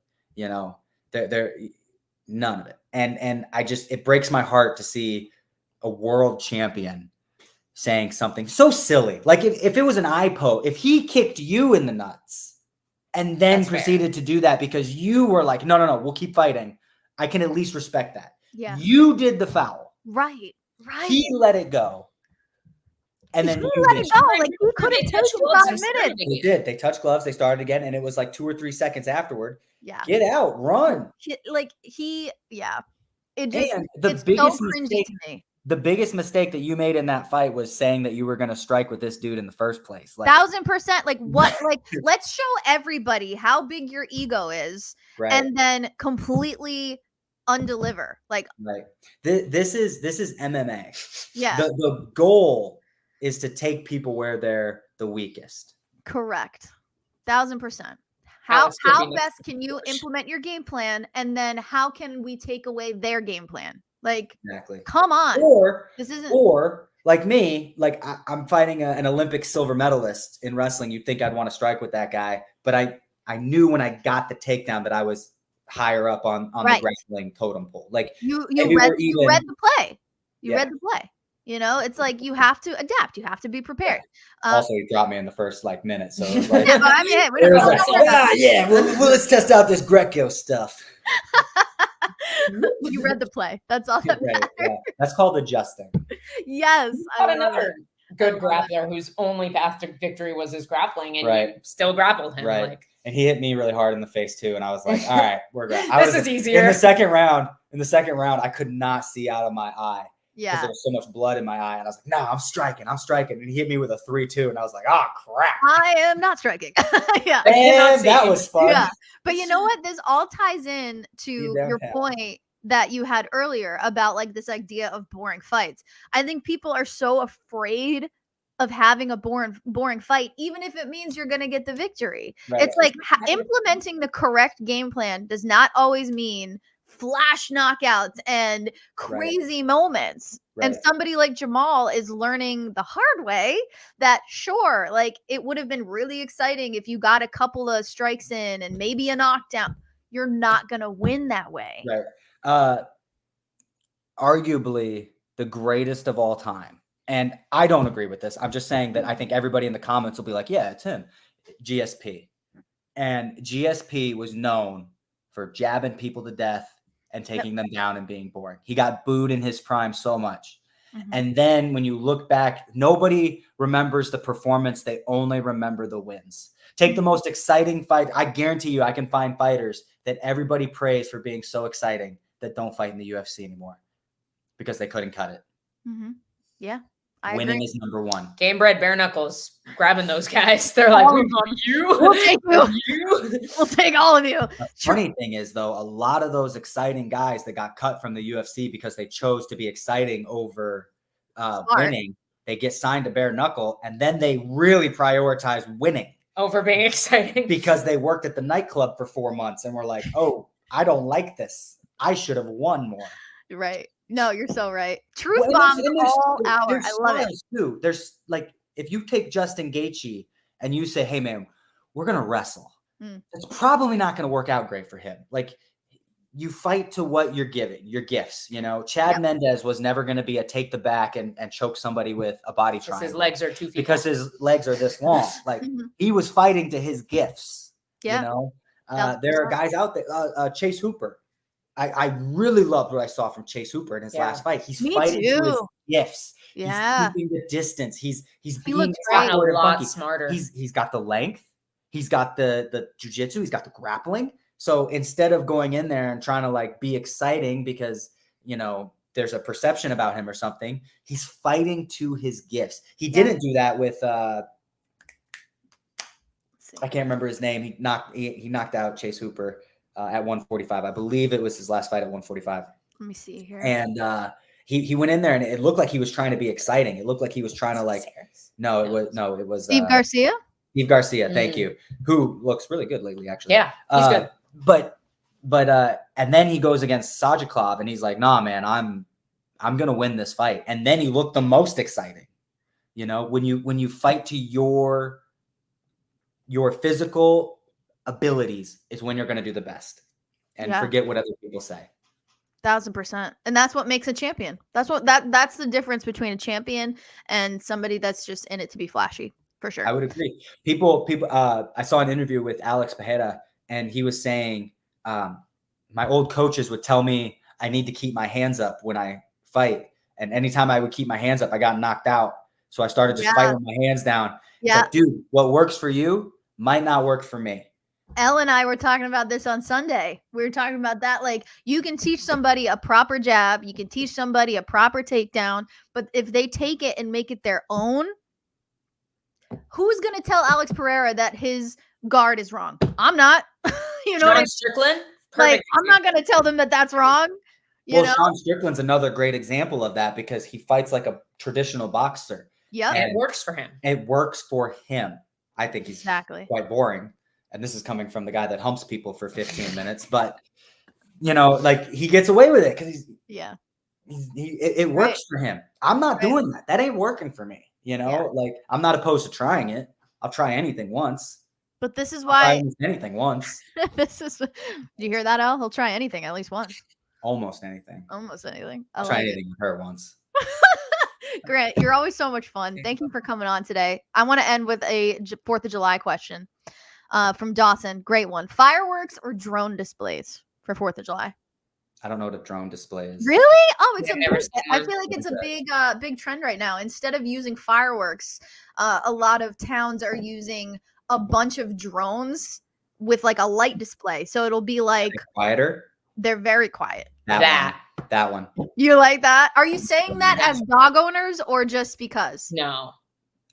they're none of it. And it breaks my heart to see a world champion saying something so silly. Like, if it was an eye poke, if he kicked you in the nuts and then proceeded to do that because you were like, no, we'll keep fighting, I can at least respect that. Yeah. You did the foul. Right. He let it go. And then let it go. Like, he could have taken 5 minutes. They did. They touched gloves. They started again. And it was like 2 or 3 seconds afterward. Yeah. Get out. Run. It just, it's so cringy to me. The biggest mistake that you made in that fight was saying that you were going to strike with this dude in the first place. Like, 1000%. Like, what? Like, let's show everybody how big your ego is, and then completely undeliver. Like, this is MMA. Yeah. The goal is to take people where they're the weakest. Correct. 1000%. How best can you implement your game plan, and then how can we take away their game plan? Like, exactly. Come on. Or like me, like I'm fighting an Olympic silver medalist in wrestling. You'd think I'd want to strike with that guy, but I knew when I got the takedown that I was higher up on the wrestling totem pole. Like, you read the play. You read the play. It's like, you have to adapt. You have to be prepared. Also, he dropped me in the first minute, so it was like, well, let's test out this Greco stuff. You read the play. That's all that matters. Yeah. That's called adjusting. Yes. Another good grappler whose only path to victory was his grappling, and you still grappled him. Right. And he hit me really hard in the face too, and I was like, all right, we're good. This is easier. In the second round, I could not see out of my eye. Yeah. Because there was so much blood in my eye. And I was like, no, I'm striking. And he hit me with a 3-2. And I was like, oh, crap. I am not striking. Yeah. And that was fun. Yeah. But you know what? This all ties in to your point that you had earlier about, like, this idea of boring fights. I think people are so afraid of having a boring fight, even if it means you're going to get the victory. Right. It's like implementing the correct game plan does not always mean flash knockouts and crazy moments. And somebody like Jamal is learning the hard way that sure, like it would have been really exciting if you got a couple of strikes in and maybe a knockdown. You're not going to win that way. Right. Arguably the greatest of all time. And I don't agree with this. I'm just saying that I think everybody in the comments will be like, yeah, it's him. GSP. And GSP was known for jabbing people to death and taking them down and being boring. He got booed in his prime so much. And then when you look back, nobody remembers the performance. They only remember the wins. Take the most exciting fight. I guarantee you I can find fighters that everybody praised for being so exciting that don't fight in the UFC anymore because they couldn't cut it. Yeah. Winning is number one. Game bred bare knuckles grabbing those guys. They're like, we want you. We'll take you. We'll take all of you. The funny thing is, though, a lot of those exciting guys that got cut from the UFC because they chose to be exciting over winning, they get signed to bare knuckle, and then they really prioritize winning over being exciting because they worked at the nightclub for 4 months and were like, oh, I don't like this. I should have won more. Right. No, you're so right. Truth bombs all hour. I love it. Too. There's like, if you take Justin Gaethje and you say, hey, man, we're going to wrestle. It's probably not going to work out great for him. Like, you fight to what you're giving, your gifts. You know, Chad Mendez was never going to be a take the back and choke somebody with a body triangle. His legs are 2 feet because his legs are this long. Like, he was fighting to his gifts. You know, there are guys out there. Chase Hooper. I really loved what I saw from Chase Hooper in his last fight. He's fighting to his gifts. He's keeping the distance. He's being a lot smarter. He's got the length. He's got the jiu-jitsu. He's got the grappling. So instead of going in there and trying to like be exciting because, you know, there's a perception about him or something, he's fighting to his gifts. He didn't do that with I can't remember his name. He knocked out Chase Hooper at 145. I believe it was his last fight at 145. Let me see here. And he went in there and it looked like he was trying to be exciting. It looked like he was trying to like it was Steve Garcia. Steve Garcia, thank you. Who looks really good lately, actually. Yeah, he's good. But and then he goes against Sajiklov and he's like, nah, man, I'm gonna win this fight. And then he looked the most exciting. You know, when you fight to your physical abilities is when you're going to do the best and forget what other people say. 1000%. And that's what makes a champion. That's the difference between a champion and somebody that's just in it to be flashy, for sure. I would agree. People, I saw an interview with Alex Pajeda and he was saying, my old coaches would tell me I need to keep my hands up when I fight. And anytime I would keep my hands up, I got knocked out. So I started just fighting with my hands down. It's like, dude, what works for you might not work for me. Elle and I were talking about this on Sunday. We were talking about that. Like, you can teach somebody a proper jab. You can teach somebody a proper takedown. But if they take it and make it their own, who's going to tell Alex Pereira that his guard is wrong? I'm not. You know what I mean? Strickland? Like, I'm not going to tell them that that's wrong. You know? Sean Strickland's another great example of that because he fights like a traditional boxer. Yeah. It works for him. It works for him. I think he's quite boring. And this is coming from the guy that humps people for 15 minutes, but you know, like he gets away with it because it works for him. I'm not doing that. That ain't working for me. You know, like I'm not opposed to trying it. I'll try anything once. But this is why anything once. Do you hear that, Elle? He'll try anything at least once. Almost anything. Almost anything. I'll try anything with her once. Grant, you're always so much fun. Thank you for coming on today. I want to end with a 4th of July question. From Dawson, great one. Fireworks or drone displays for 4th of July? I don't know what a drone display is. Really? Oh, I feel like it's a big trend right now. Instead of using fireworks, a lot of towns are using a bunch of drones with like a light display. So it'll be like quieter. They're very quiet. That one. You like that? Are you saying that as dog owners or just because? No.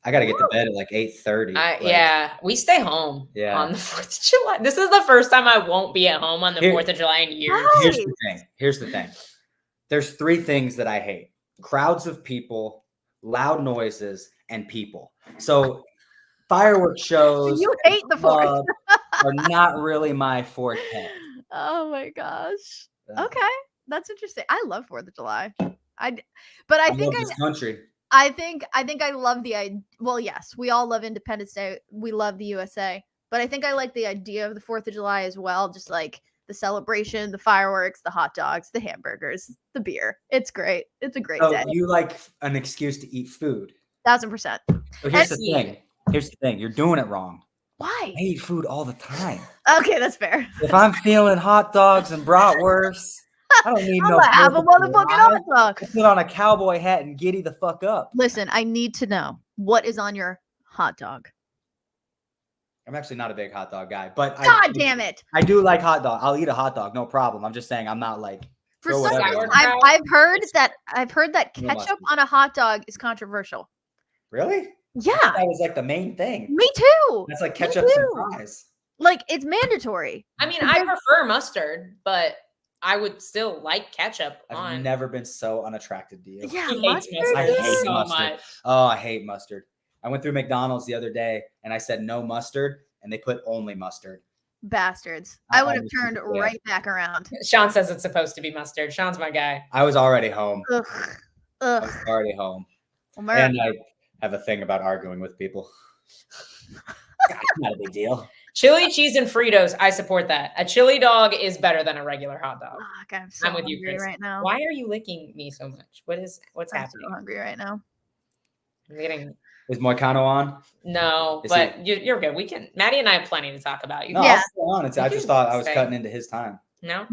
I got to get to bed at like 8:30. Yeah, we stay home on the 4th of July. This is the first time I won't be at home on the 4th of July in years. Here's the thing. There's 3 things that I hate. Crowds of people, loud noises, and people. So fireworks shows you hate the 4th. are not really my forte. Oh my gosh. Okay, that's interesting. I love 4th of July. But I think love this country. I think I love the idea. Well, yes, we all love Independence Day. We love the USA, but I think I like the idea of the 4th of July as well. Just like the celebration, the fireworks, the hot dogs, the hamburgers, the beer. It's great. It's a great day. You like an excuse to eat food. 1000%. But here's the thing. Here's the thing. You're doing it wrong. Why? I eat food all the time. Okay, that's fair. If I'm feeling hot dogs and bratwurst, I don't need I'm no. gonna have a motherfucking hot dog. Put on a cowboy hat and giddy the fuck up. Listen, I need to know what is on your hot dog. I'm actually not a big hot dog guy, but God damn it! I do like hot dog. I'll eat a hot dog, no problem. I'm just saying I'm not like. For some reason, I've heard that ketchup on a hot dog is controversial. Really? Yeah, that was like the main thing. Me too. That's like ketchup and fries. Like it's mandatory. I mean, I prefer mustard, but I would still like ketchup on. I've never been so unattracted to you. Yeah, mustard. I hate so mustard. much. Oh, I hate mustard. I went through McDonald's the other day and I said no mustard, and they put only mustard. Bastards. I would have turned right back around. Sean says it's supposed to be mustard. Sean's my guy. I was already home. Ugh. I was already home. America. And I have a thing about arguing with people. Not a big deal. Chili, cheese, and Fritos. I support that. A chili dog is better than a regular hot dog. Fuck, I'm with you, hungry Chris. right now. Why are you licking me so much? What's I'm happening? so hungry right now. I'm getting. Is Moicano on? No, but you're good. We can. Maddie and I have plenty to talk about. No, I'll stay on. I just thought I was cutting into his time. No,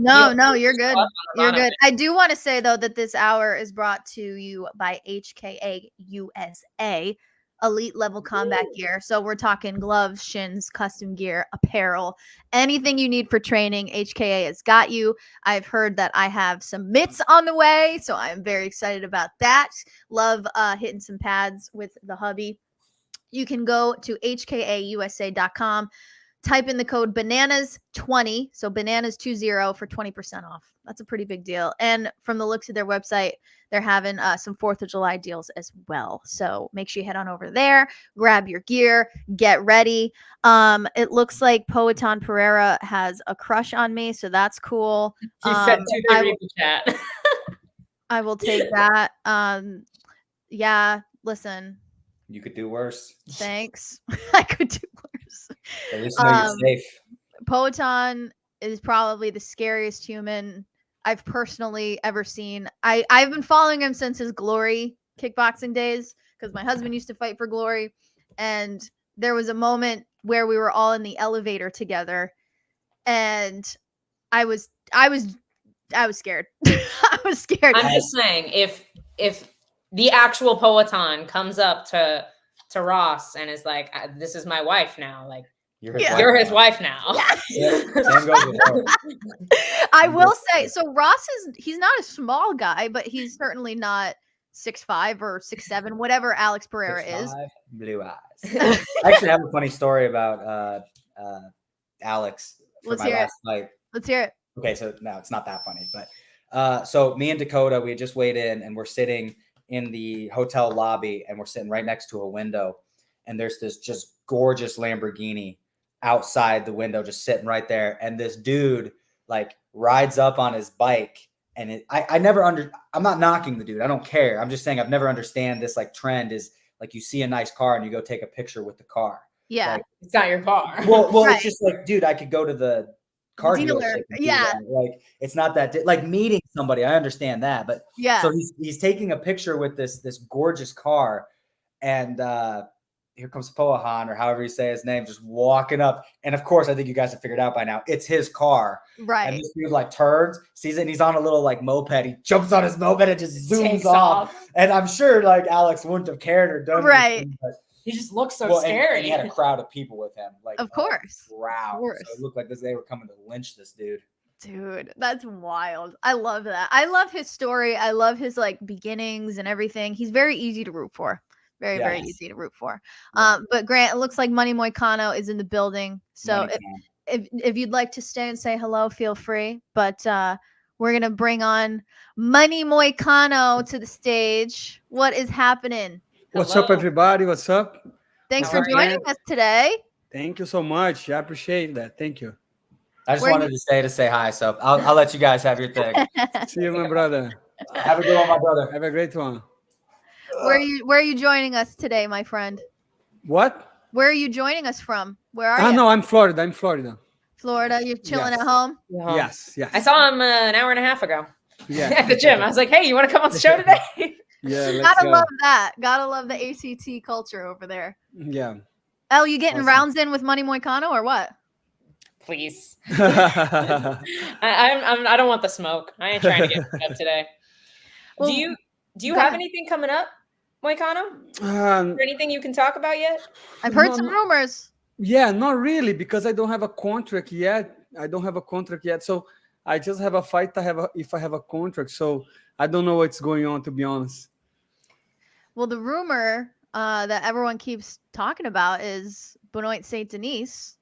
you're good. You're good. I do want to say though that this hour is brought to you by HKA USA, elite level combat gear. So we're talking gloves, shins, custom gear, apparel, anything you need for training. HKA has got you. I've heard that I have some mitts on the way, so I'm very excited about that. Love hitting some pads with the hubby. You can go to hkausa.com. Type in the code bananas20, so bananas20 for 20% off. That's a pretty big deal. And from the looks of their website, they're having some 4th of July deals as well. So make sure you head on over there, grab your gear, get ready. It looks like Poetan Pereira has a crush on me, so that's cool. He said 2-3 in the chat. I will take that. Yeah, listen. You could do worse. Thanks. I could do worse. At least know you're safe. Poetan is probably the scariest human I've personally ever seen. I've been following him since his Glory kickboxing days because my husband used to fight for Glory, and there was a moment where we were all in the elevator together, and I was scared. I was scared. I'm just saying, if the actual Poetan comes up to Ross and is like, "This is my wife now," like. You're his wife now. Yeah. Yeah, I will say, so Ross he's not a small guy, but he's certainly not 6'5" or 6'7", whatever Alex Pereira is. Blue eyes. I actually have a funny story about Alex for my last fight. Let's hear it. Okay, so no, it's not that funny, but so me and Dakota, we had just weighed in and we're sitting in the hotel lobby and we're sitting right next to a window, and there's this just gorgeous Lamborghini outside the window, just sitting right there. And this dude like rides up on his bike, and I'm not knocking the dude. I don't care. I'm just saying I've never understand this like trend is like you see a nice car and you go take a picture with the car. Yeah. Like, it's not your car. Well, Right. It's just like, dude, I could go to the car dealer. Yeah. Like it's not that like meeting somebody. I understand that, but yeah. So he's taking a picture with this gorgeous car, and here comes Poetan, or however you say his name, just walking up. And of course, I think you guys have figured out by now, it's his car. Right. And this dude like turns, sees it, and he's on a little like moped. He jumps on his moped and just zooms off. And I'm sure like Alex wouldn't have cared or done anything, but he just looks so scary. And he had a crowd of people with him. Like, of course. Wow. Of course. So it looked like they were coming to lynch this dude. Dude, that's wild. I love that. I love his story. I love his like beginnings and everything. He's very easy to root for. Very, very easy to root for. Yeah. But Grant, it looks like Money Moicano is in the building. So if you'd like to stay and say hello, feel free. But we're going to bring on Money Moicano to the stage. What is happening? What's up, everybody? What's up? Thanks for joining us today. Thank you so much. I appreciate that. Thank you. I just Where wanted to say hi, so I'll let you guys have your thing. See you, my brother. Have a good one, my brother. Have a great one. Where are you joining us today, my friend? What? Where are you joining us from? Where are you? No, I'm Florida. I'm Florida. Florida. You're chilling Yes. at home. Yes, yes. I saw him an hour and a half ago Yeah. at the gym. I was like, hey, you want to come on the show today? Yeah, let's Gotta go. love that. Gotta love the ACT culture over there. Yeah. Elle, you getting Awesome. rounds in with Money Moicano or what? Please. I don't want the smoke. I ain't trying to get up today. Well, do you go have ahead. anything coming up, Moicano? Is there anything you can talk about yet? I've heard No, some no. rumors. Yeah, not really, because I don't have a contract yet. So I just have a fight. If I have a contract. So I don't know what's going on, to be honest. Well, the rumor that everyone keeps talking about is Benoit Saint Denis.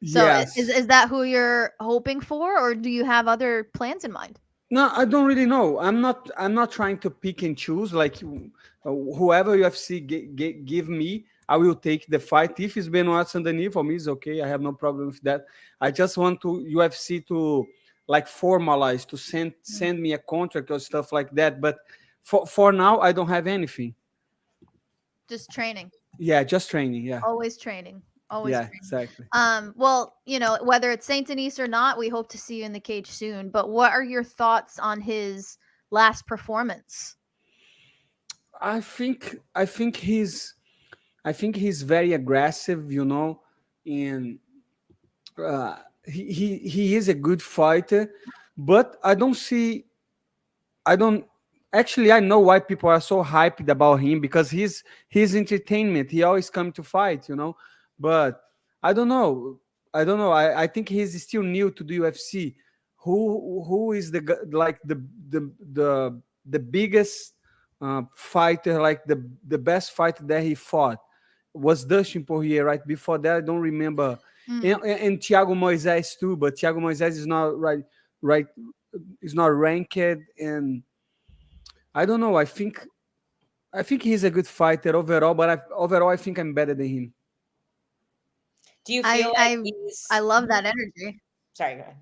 So Yes. is that who you're hoping for, or do you have other plans in mind? No, I don't really know. I'm not trying to pick and choose. Like whoever UFC give me, I will take the fight. If it's Benoit Saint Denis, for me, it's okay. I have no problem with that. I just want to UFC to like formalize, to send me a contract or stuff like that. But for now, I don't have anything. Just training. Yeah, just training. Yeah. Always training. Always Yeah, training. exactly. Well, whether it's Saint Denis or not, we hope to see you in the cage soon. But what are your thoughts on his last performance? I think he's very aggressive, and he is a good fighter, but I know why people are so hyped about him, because he's entertainment. He always come to fight, but I don't know. I think he's still new to the UFC. Who is the biggest fighter, like the best fighter that he fought was Dustin Poirier. Right before that, I don't remember. And Thiago Moises too, but Thiago Moises is not right. Is not ranked, and I don't know. I think he's a good fighter overall, but I think I'm better than him. Do you feel I love that energy. Sorry, go ahead.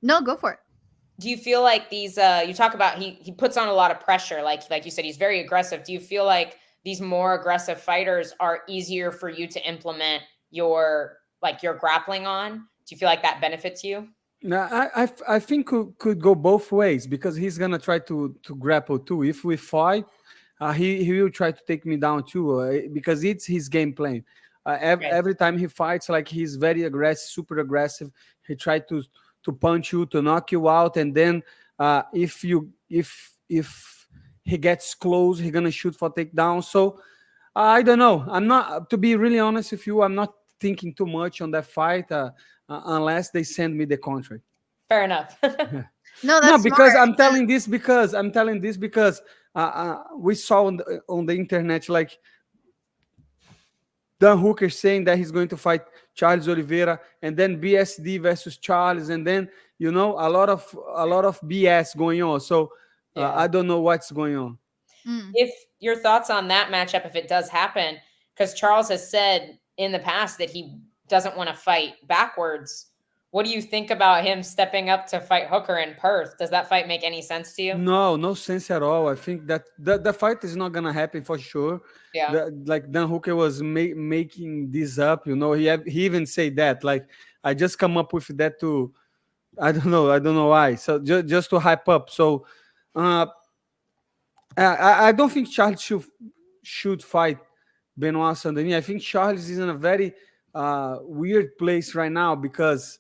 No, go for it. Do you feel like these you talk about he puts on a lot of pressure, like you said, he's very aggressive. Do you feel like these more aggressive fighters are easier for you to implement your grappling on? Do you feel like that benefits you? No, I think could go both ways, because he's gonna try to grapple too. If we fight, he will try to take me down too, because it's his game plan. Every time he fights, like, he's very aggressive, super aggressive. He tried to punch you, to knock you out, and then if he gets close, he's gonna shoot for takedown. So I don't know. I'm not, to be really honest with you, I'm not thinking too much on that fight unless they send me the contract. Fair enough. No, because smart. I'm telling this because we saw on the internet, like, Dan Hooker saying that he's going to fight Charles Oliveira, and then BSD versus Charles, and then a lot of BS going on. So I don't know what's going on. If your thoughts on that matchup, if it does happen, because Charles has said in the past that he doesn't want to fight backwards. What do you think about him stepping up to fight Hooker in Perth? Does that fight make any sense to you? No sense at all. I think that the fight is not gonna happen for sure. Yeah. Like Dan Hooker was making this up. He even said that. Like, I just come up with that to, I don't know why. So just to hype up. So I don't think Charles should fight Benoit Saint Denis. I think Charles is in a very weird place right now, because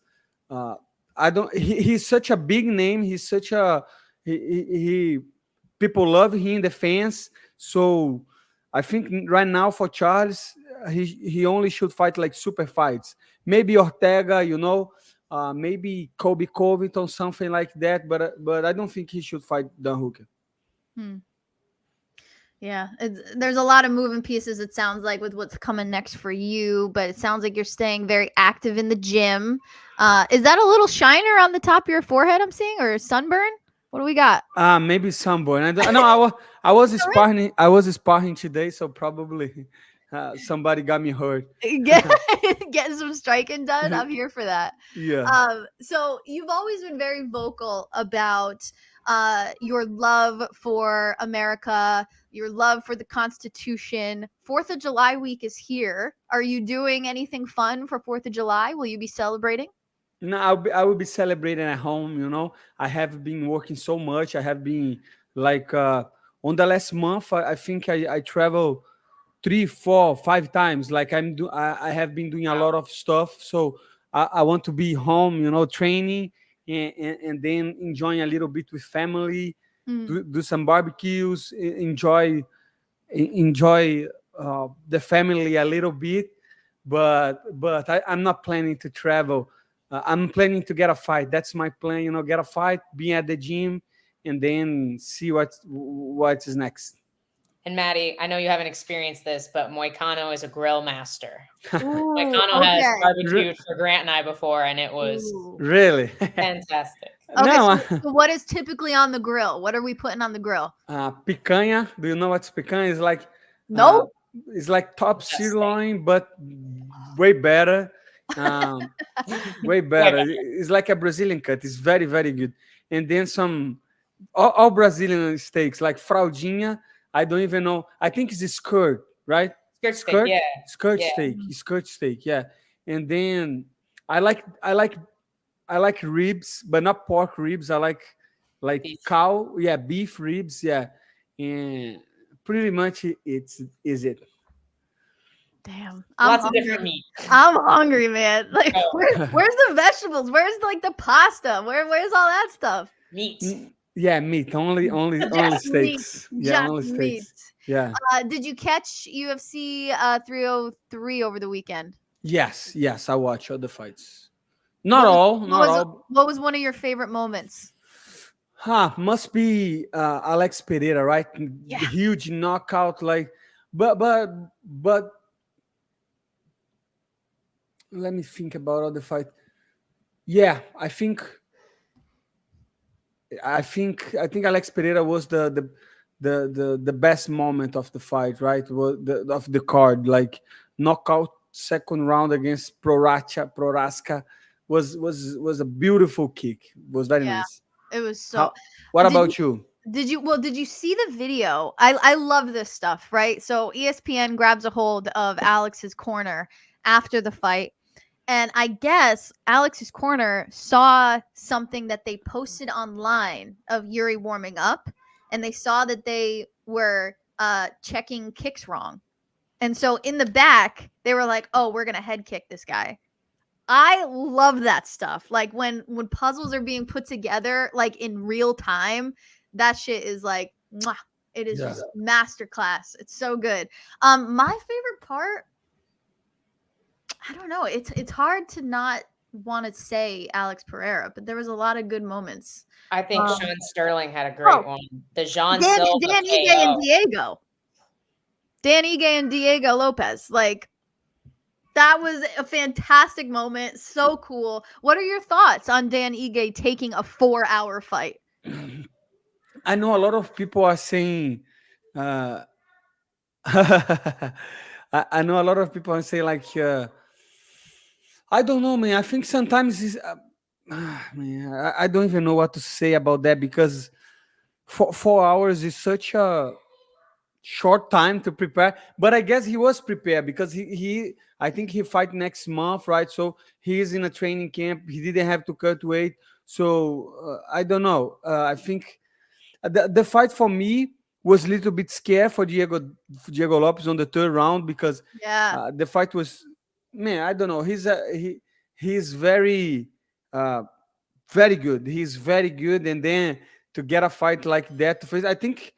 he's such a big name. He's such a people love him, the fans. So I think right now for Charles, he only should fight like super fights. Maybe Ortega, maybe Colby Covington, something like that. But I don't think he should fight Dan Hooker. Yeah, there's a lot of moving pieces, it sounds like, with what's coming next for you, but it sounds like you're staying very active in the gym. Is that a little shiner on the top of your forehead I'm seeing, or sunburn? What do we got? Maybe sunburn. I was sparring today, so probably somebody got me hurt. Getting some striking done. I'm here for that. Yeah. So you've always been very vocal about your love for America, your love for the Constitution. 4th of July week is here. Are you doing anything fun for 4th of July? Will you be celebrating? No, I will be celebrating at home. You know, I have been working so much. I have been like on the last month. I think I travel 3, 4, 5 times. Like I have been doing a lot of stuff. So I want to be home. You know, training and then enjoying a little bit with family. Do some barbecues. Enjoy the family a little bit. But I'm not planning to travel. I'm planning to get a fight. That's my plan. You know, get a fight, be at the gym, and then see what is next. And Maddie, I know you haven't experienced this, but Moicano is a grill master. Ooh, Moicano has barbecued for Grant and I before, and it was really fantastic. Okay, No. so what is typically on the grill? What are we putting on the grill? Picanha. Do you know what's picanha? It's like No. It's like top sirloin, but way better. Way better. It's like a Brazilian cut. It's very, very good. And then some all Brazilian steaks, like fraldinha. I don't even know. I think it's a skirt, right? Skirt steak, yeah. Skirt steak, yeah. And then I like ribs, but not pork ribs. I like beef. Cow, yeah, beef ribs, yeah. And pretty much is it. Damn. Lots of different meat. I'm hungry, man. Like, where's the vegetables? Where's like the pasta? Where's all that stuff? Meat. Yeah, meat. Only steaks. Yeah, only steaks. Meat. Yeah. Did you catch UFC 303 over the weekend? Yes. I watch all the fights. Not all. What was one of your favorite moments? Must be Alex Pereira, right? Yeah. Huge knockout, like, but let me think about all the fight. Yeah, I think Alex Pereira was the best moment of the fight, right? Of the card, like knockout second round against Proraska was a beautiful kick. It was very nice. It was so. What about you? Did you see the video? I love this stuff, right? So ESPN grabs a hold of Alex's corner after the fight. And I guess Alex's corner saw something that they posted online of Yuri warming up, and they saw that they were checking kicks wrong. And so in the back, they were like, "Oh, we're going to head kick this guy." I love that stuff. Like when puzzles are being put together like in real time, that shit is like, mwah, it is just masterclass. It's so good. My favorite part, I don't know. It's hard to not want to say Alex Pereira, but there was a lot lot of good moments. I think Sean Sterling had a great one. The Dan Ige and Diego. Dan Ige and Diego Lopez. Like, that was a fantastic moment. So cool. What are your thoughts on Dan Ige taking a 4-hour fight? I know a lot of people are saying I know a lot of people are saying like I don't know, man. I think sometimes it's man, I don't even know what to say about that, because 4 hours is such a short time to prepare. But I guess he was prepared, because I think he fight next month, right? So he is in a training camp. He didn't have to cut weight. So I don't know. I think the fight for me was a little bit scared for Diego Lopes on the third round, because the fight was, man, I don't know. He's very very good. He's very good, and then to get a fight like that to face, I think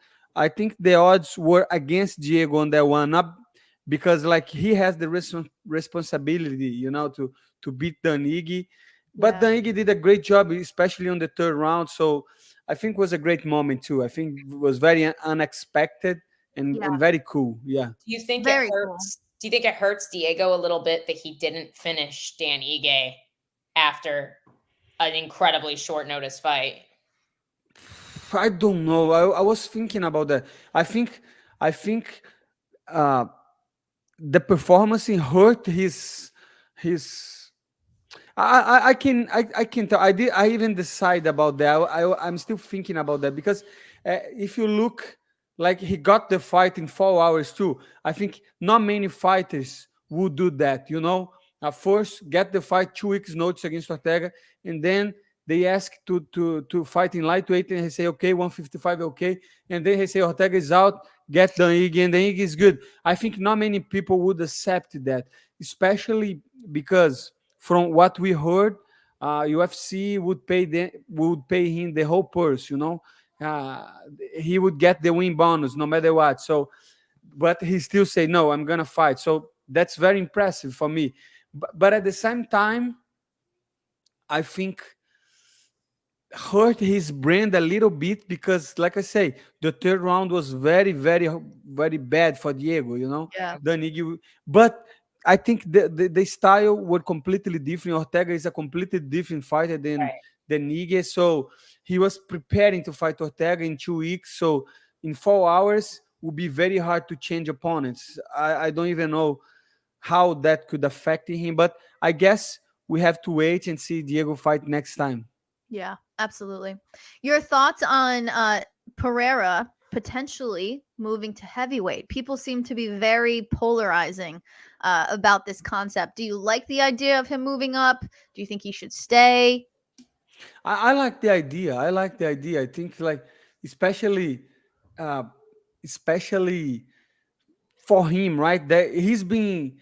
the odds were against Diego on that one, not because like he has the responsibility, you know, to beat Dan Ige. But Dan Ige did a great job, especially on the third round. So I think it was a great moment too. I think it was very unexpected and very cool. Yeah. Do you think it hurts? Cool. Do you think it hurts Diego a little bit that he didn't finish Dan Ige after an incredibly short notice fight? I don't know. I was thinking about that. I think the performance hurt his. I can tell. I even decide about that. I'm still thinking about that because if you look, like he got the fight in 4 hours too. I think not many fighters would do that. First get the fight 2 weeks notice against Ortega, and then they ask to fight in lightweight, and he say okay, 155 okay, and then he say Ortega is out, get the Iggy, and the Iggy is good. I think not many people would accept that, especially because from what we heard, UFC would pay him the whole purse. He would get the win bonus no matter what. So, but he still say no, I'm gonna fight. So that's very impressive for me. But at the same time, I think hurt his brand a little bit because, like I say, the third round was very, very, very bad for Diego. Yeah. But I think the style were completely different. Ortega is a completely different fighter than Nige. So he was preparing to fight Ortega in 2 weeks. So in 4 hours would be very hard to change opponents. I don't even know how that could affect him. But I guess we have to wait and see Diego fight next time. Yeah, absolutely. Your thoughts on Pereira potentially moving to heavyweight? People seem to be very polarizing about this concept. Do you like the idea of him moving up? Do you think he should stay? I like the idea. I think, like, especially for him, right? That he's been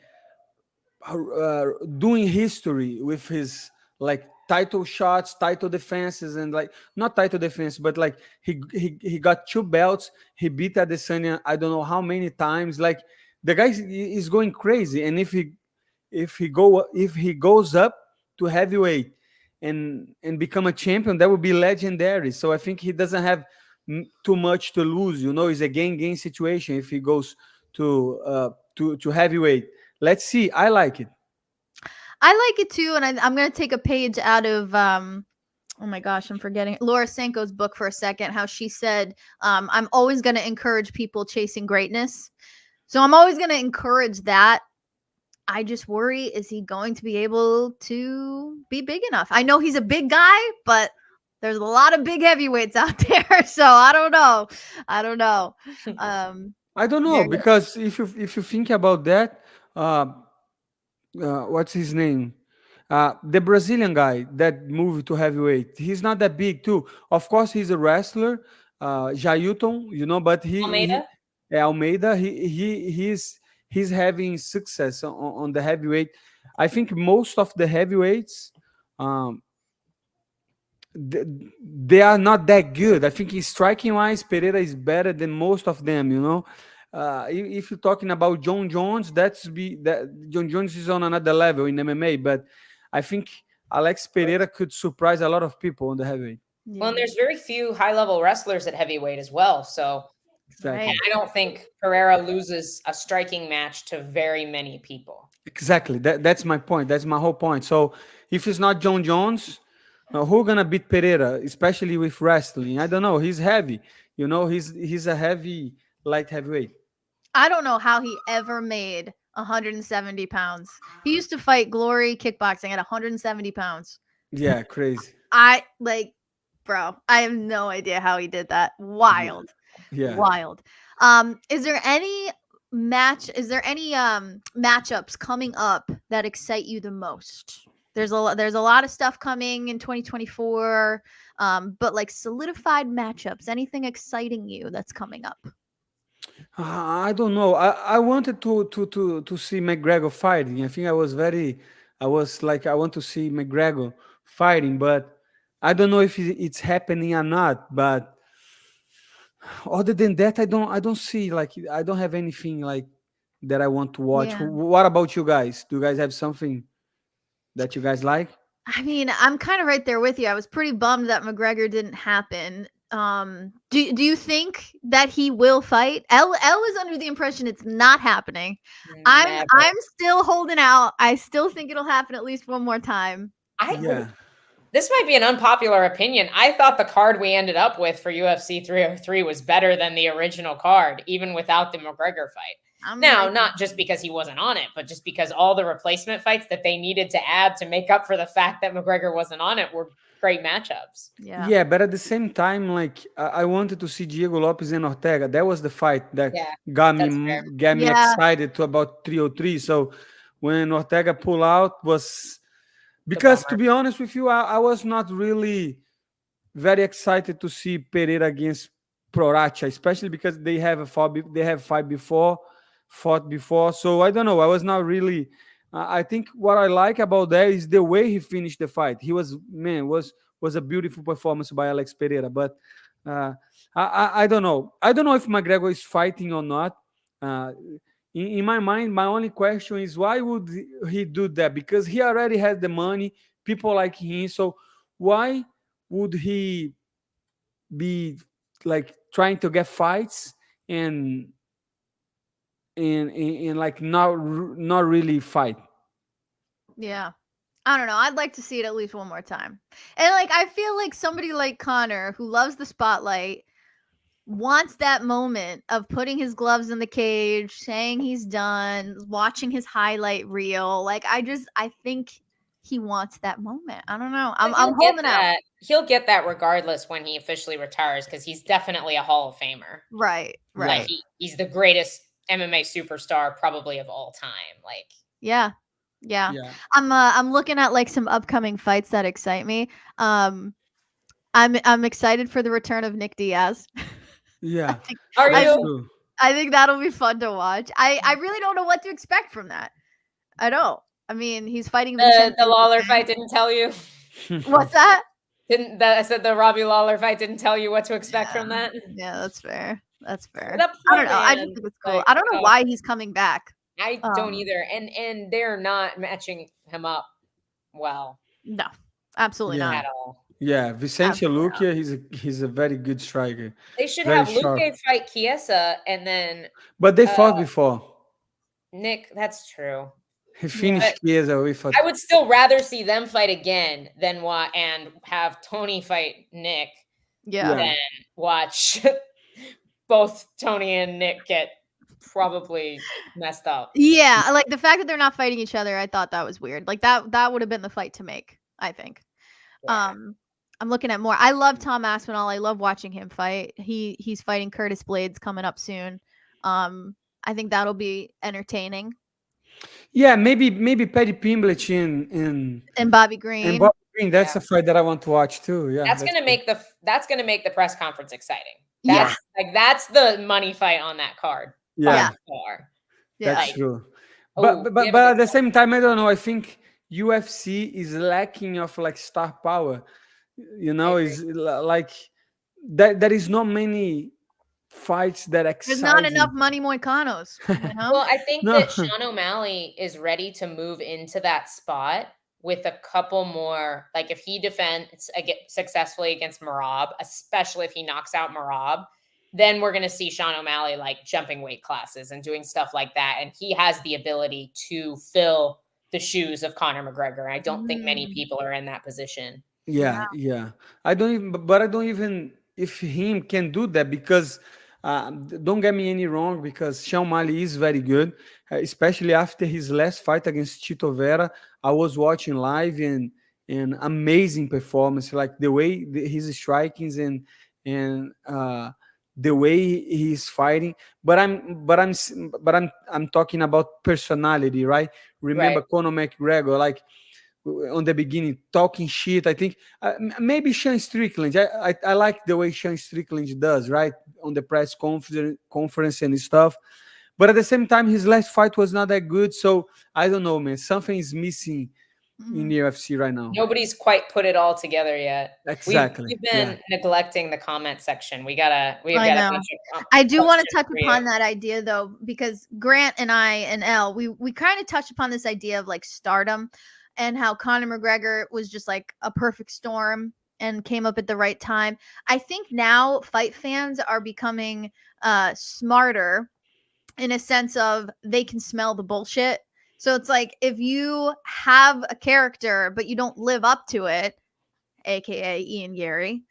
doing history with his, like, title shots, title defenses, and, like, not title defense, but like he got 2 belts. He beat Adesanya I don't know how many times. Like, the guy is going crazy, and if he goes up to heavyweight and become a champion, that would be legendary. So I think he doesn't have too much to lose. It's a gain situation if he goes to heavyweight. Let's see. I like it. I like it too, and I'm going to take a page out of oh my gosh, I'm forgetting Laura Sanko's book for a second. How she said, I'm always going to encourage people chasing greatness. So I'm always going to encourage that. I just worry, is he going to be able to be big enough? I know he's a big guy, but there's a lot of big heavyweights out there. So I don't know. I don't know, because if you think about that, what's his name? The Brazilian guy that moved to heavyweight. He's not that big too. Of course, he's a wrestler, Jailton, but Almeida. He's having success on the heavyweight. I think most of the heavyweights, they are not that good. I think striking wise, Pereira is better than most of them. If you're talking about John Jones, John Jones is on another level in MMA. But I think Alex Pereira could surprise a lot of people on the heavyweight. Yeah. Well, and there's very few high-level wrestlers at heavyweight as well. So exactly. I don't think Pereira loses a striking match to very many people. Exactly. That's my point. That's my whole point. So if it's not John Jones, who's gonna beat Pereira, especially with wrestling? I don't know. He's heavy. He's a heavy light heavyweight. I don't know how he ever made 170 pounds. He used to fight Glory Kickboxing at 170 pounds. Yeah, crazy. Bro, I have no idea how he did that. Wild. Yeah. Wild. Is there any matchups coming up that excite you the most? There's a lot of stuff coming in 2024, but like solidified matchups, anything exciting you that's coming up? I don't know. I wanted to see McGregor fighting. I think I was like, I want to see McGregor fighting, but I don't know if it's happening or not. But other than that, I don't see, like, I don't have anything like that I want to watch. Yeah. What about you guys? Do you guys have something that you guys like? I mean, I'm kind of right there with you. I was pretty bummed that McGregor didn't happen. Do you think that he will fight? Elle is under the impression it's not happening. I'm still holding out. I still think it'll happen at least one more time. This might be an unpopular opinion. I thought the card we ended up with for UFC 303 was better than the original card, even without the McGregor fight. Now, not just because he wasn't on it, but just because all the replacement fights that they needed to add to make up for the fact that McGregor wasn't on it were great matchups. Yeah, but at the same time, like I wanted to see Diego Lopes and Ortega. That was the fight that got me excited to about 303. So when Ortega pulled out was because, to be honest with you, I was not really very excited to see Pereira against Proracha, especially because they have fought before. So I don't know. I was not really. I think what I like about that is the way he finished the fight. He was a beautiful performance by Alex Pereira. But I don't know. I don't know if McGregor is fighting or not. In my mind, my only question is why would he do that? Because he already has the money, people like him. So why would he be like trying to get fights and like not really fight? Yeah. I don't know. I'd like to see it at least one more time. And like I feel like somebody like Conor, who loves the spotlight, wants that moment of putting his gloves in the cage, saying he's done, watching his highlight reel. Like I think he wants that moment. I don't know. I'm holding out. He'll get that regardless when he officially retires because he's definitely a Hall of Famer. Right. Like he's the greatest MMA superstar probably of all time. Like yeah. I'm looking at like some upcoming fights that excite me. I'm excited for the return of Nick Diaz. Yeah. I think that'll be fun to watch. I really don't know what to expect from that. I don't. I mean, he's fighting the Lawler fight didn't tell you. What's that? I said the Robbie Lawler fight didn't tell you what to expect from that. Yeah, that's fair. I don't know. Man. I just think it's cool. I don't know why he's coming back. I don't either. And they're not matching him up well. No, absolutely not at all. Yeah, Vicente Luque, he's a very good striker. They should have Luque fight Chiesa and then. But they fought before. Nick, that's true. He finished Chiesa. I would still rather see them fight again than and have Tony fight Nick. Than watch both Tony and Nick get probably messed up. Yeah, like the fact that they're not fighting each other, I thought that was weird. Like that would have been the fight to make, I think. Yeah. I'm looking at more. I love Tom Aspinall. I love watching him fight. He's fighting Curtis Blades coming up soon. I think that'll be entertaining. Yeah, maybe Paddy Pimblett and Bobby Green. And Bobby Green, that's a fight that I want to watch too. Yeah, that's gonna make the press conference exciting. That's the money fight on that card. Yeah, that's true. But at the same time, I don't know. I think UFC is lacking of like star power. You know, is like that. There is not many fights that excite. There's not enough money Moicanos. You know? Well, I think that Sean O'Malley is ready to move into that spot with a couple more. Like if he defends successfully against Merab, especially if he knocks out Merab, then we're going to see Sean O'Malley like jumping weight classes and doing stuff like that. And he has the ability to fill the shoes of Conor McGregor. I don't think many people are in that position. Yeah. I don't even if him can do that because don't get me any wrong, because Sean O'Malley is very good, especially after his last fight against Chito Vera. I was watching live and amazing performance, like the way his strikings and the way he's fighting. But I'm talking about personality, right? Remember Conor McGregor, like on the beginning talking shit. I think maybe Sean Strickland. I like the way Sean Strickland does, right, on the press conference and stuff. But at the same time, his last fight was not that good. So I don't know, man. Something is missing in the UFC right now. Nobody's quite put it all together yet. Exactly. We've been neglecting the comment section. We gotta. I do want to touch upon that idea though, because Grant and I and Elle, we kind of touched upon this idea of like stardom and how Conor McGregor was just like a perfect storm and came up at the right time. I think now fight fans are becoming smarter in a sense of they can smell the bullshit. So it's like if you have a character but you don't live up to it, aka Ian Gary,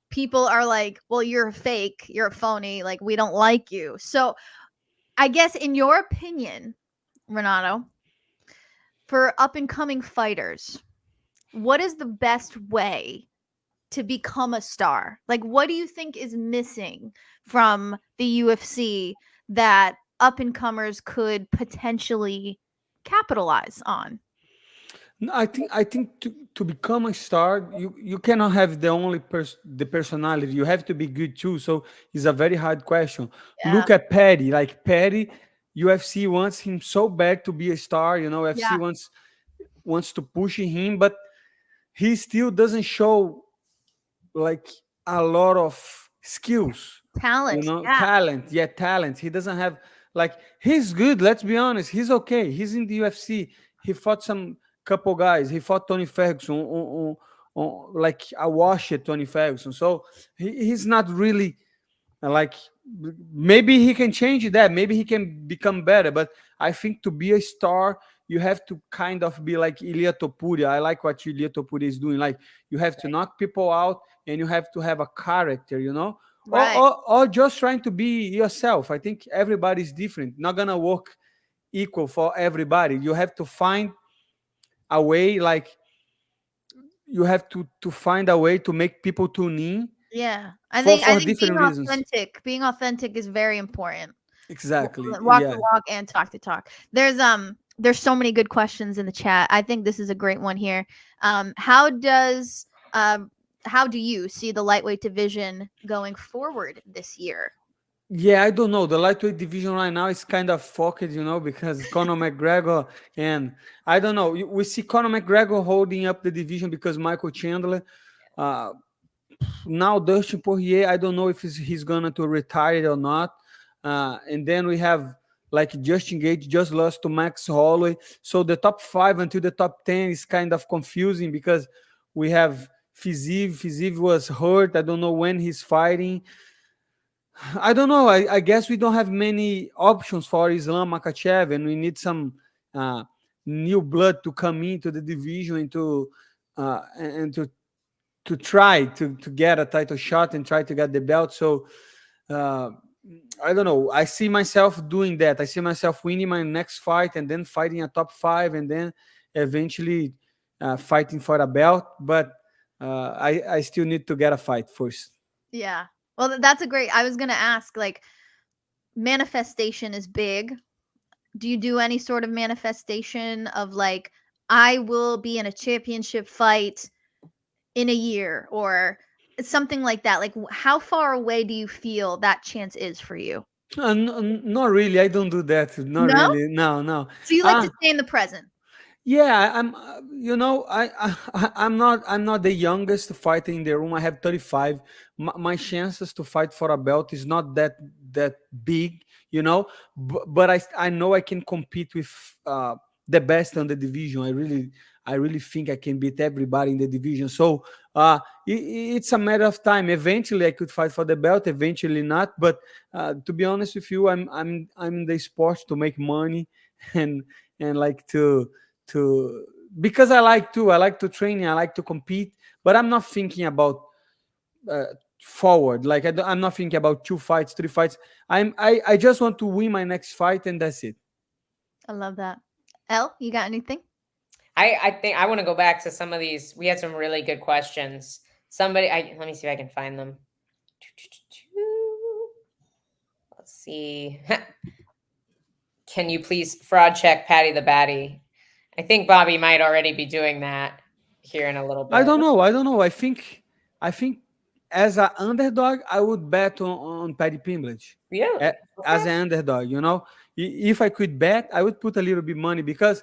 people are like, well, you're a fake, you're a phony, like we don't like you. So I guess in your opinion, Renato, for up and coming fighters, what is the best way to become a star? Like, what do you think is missing from the UFC that up and comers could potentially capitalize on? No, I think to become a star, you cannot have the only the personality. You have to be good too. So it's a very hard question. Yeah. Look at Patty. Like Patty, UFC wants him so bad to be a star. You know, UFC Yeah. wants to push him, but he still doesn't show like a lot of skills. Talent. You know, Yeah. talent. Yeah, talent. He doesn't have like he's good. Let's be honest. He's okay. He's in the UFC. He fought some couple guys. He fought Tony Ferguson on like a wash at Tony Ferguson. So he's not really like maybe he can change that. Maybe he can become better. But I think to be a star, you have to kind of be like Ilia Topuria. I like what Ilia Topuria is doing. Like you have to knock people out and you have to have a character, you know? Right. Or just trying to be yourself. I think everybody's different. Not gonna work equal for everybody. You have to find a way, like you have to find a way to make people tune in. Yeah. I For think different reasons. being authentic is very important. Exactly. Walk Yeah. the walk and talk the talk. There's so many good questions in the chat. I think this is a great one here. How do you see the lightweight division going forward this year? Yeah, I don't know. The lightweight division right now is kind of fucked, you know, because Conor McGregor and I don't know. We see Conor McGregor holding up the division because Michael Chandler. Now Dustin Poirier, I don't know if he's gonna to retire or not. And then we have like Justin Gage just lost to Max Holloway. So the top 5 until the top 10 is kind of confusing because we have Fiziev. Fiziev was hurt. I don't know when he's fighting. I don't know. I guess we don't have many options for Islam Makhachev, and we need some new blood to come into the division and to try to get a title shot and try to get the belt. So I don't know. I see myself doing that. I see myself winning my next fight and then fighting a top 5 and then eventually fighting for a belt. But I still need to get a fight first. Yeah. Well, that's a great. I was going to ask, like, manifestation is big. Do you do any sort of manifestation of like, I will be in a championship fight in a year or something like that? Like, how far away do you feel that chance is for you? Not really. I don't do that. Not No? really. No. So you like to stay in the present? Yeah, I'm. You know, I'm not the youngest fighter in the room. I have 35. My chances to fight for a belt is not that big. You know, but I know I can compete with the best on the division. I really think I can beat everybody in the division. So it's a matter of time. Eventually, I could fight for the belt. Eventually, not. But to be honest with you, I'm in the sport to make money and like to because I like to train, I like to compete, but I'm not thinking about forward. Like I'm not thinking about 2 fights, 3 fights. I just want to win my next fight and that's it. I love that. Elle, you got anything? I think I want to go back to some of these. We had some really good questions. Let me see if I can find them. Let's see. Can you please fraud check Patty the Batty? I think Bobby might already be doing that here in a little bit. I don't know. I think as an underdog, I would bet on Paddy Pimblett. Yeah. Okay. As an underdog, you know, if I could bet, I would put a little bit money because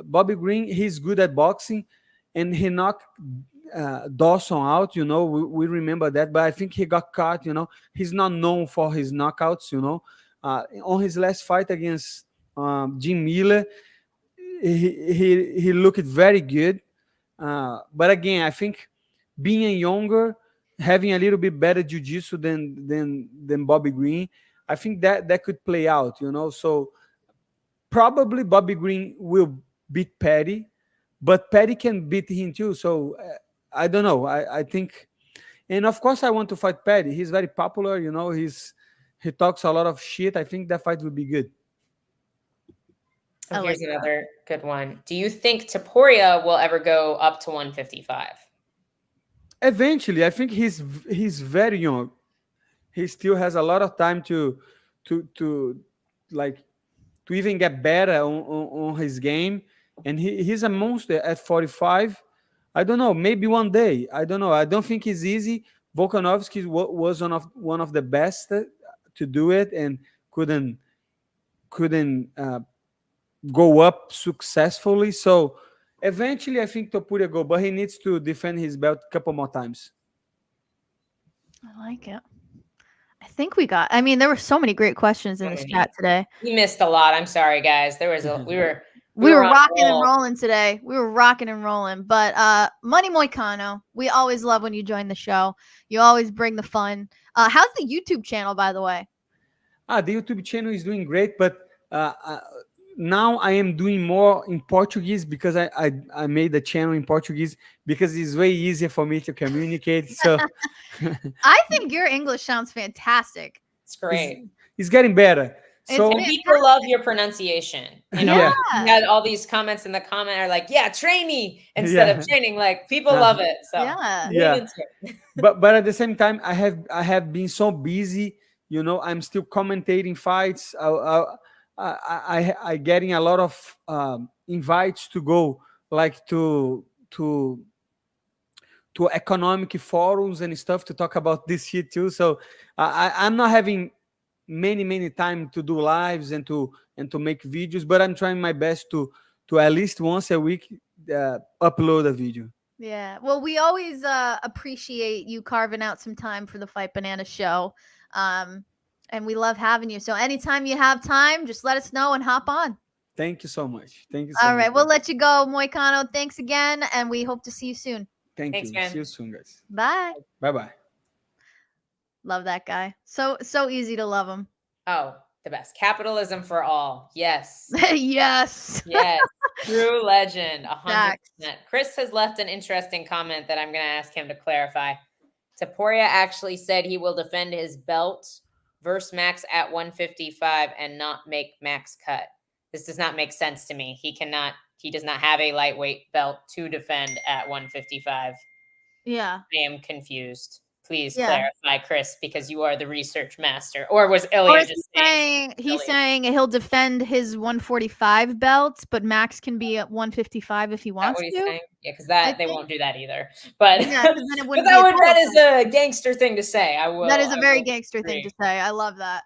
Bobby Green, he's good at boxing, and he knocked Dawson out. You know, we remember that, but I think he got caught. You know, he's not known for his knockouts. You know, on his last fight against Jim Miller, he looked very good. But again, I think being younger, having a little bit better jiu-jitsu than Bobby Green, I think that could play out, you know. So probably Bobby Green will beat Paddy, but Paddy can beat him too. So I don't know. I think, and of course I want to fight Paddy. He's very popular, you know. He's he talks a lot of shit, I think that fight would be good. Oh, here's another good one. Do you think Topuria will ever go up to 155? Eventually, I think he's very young. He still has a lot of time to like to even get better on his game, and he's a monster at 45. I don't know, maybe one day. I don't know. I don't think it's easy. Volkanovski was one of the best to do it and couldn't go up successfully. So eventually, I think Topuria go, but he needs to defend his belt a couple more times. I like it. I think we got. I mean, there were so many great questions in this chat today. We missed a lot. I'm sorry, guys. There was we were rocking and rolling today. We were rocking and rolling. But Money Moicano, we always love when you join the show. You always bring the fun. How's the YouTube channel, by the way? The YouTube channel is doing great, but now I am doing more in Portuguese because I made the channel in Portuguese because it's way easier for me to communicate. So I think your English sounds fantastic. It's great. It's getting better. So and people love your pronunciation. You know, Yeah. you had all these comments in the comment are like, "Yeah, train me," instead of training. Like people love it. So yeah. But at the same time, I have been so busy. You know, I'm still commentating fights. I getting a lot of invites to go like to economic forums and stuff to talk about this shit too. So I'm not having many time to do lives and to make videos, but I'm trying my best to at least once a week upload a video. Yeah. Well, we always appreciate you carving out some time for the Fight Banana show. And we love having you. So anytime you have time, just let us know and hop on. Thank you so much. Thank you so much. All right. We'll let you go, Moicano. Thanks again. And we hope to see you soon. Thanks, you. man. See you soon, guys. Bye. Bye-bye. Love that guy. So easy to love him. Oh, the best. Capitalism for all. Yes. Yes. Yes. True legend. 100%. Chris has left an interesting comment that I'm going to ask him to clarify. Topuria actually said he will defend his belt versus Max at 155 and not make Max cut. This does not make sense to me. He does not have a lightweight belt to defend at 155. Yeah. I am confused. Please clarify, Chris, because you are the research master. Or was Ilya just saying? He's saying he'll defend his 145 belts, but Max can be at 155 if he wants to. Saying? Yeah, because they won't do that either. But, then it wouldn't that is a gangster thing to say. That is a very gangster thing to say. I love that.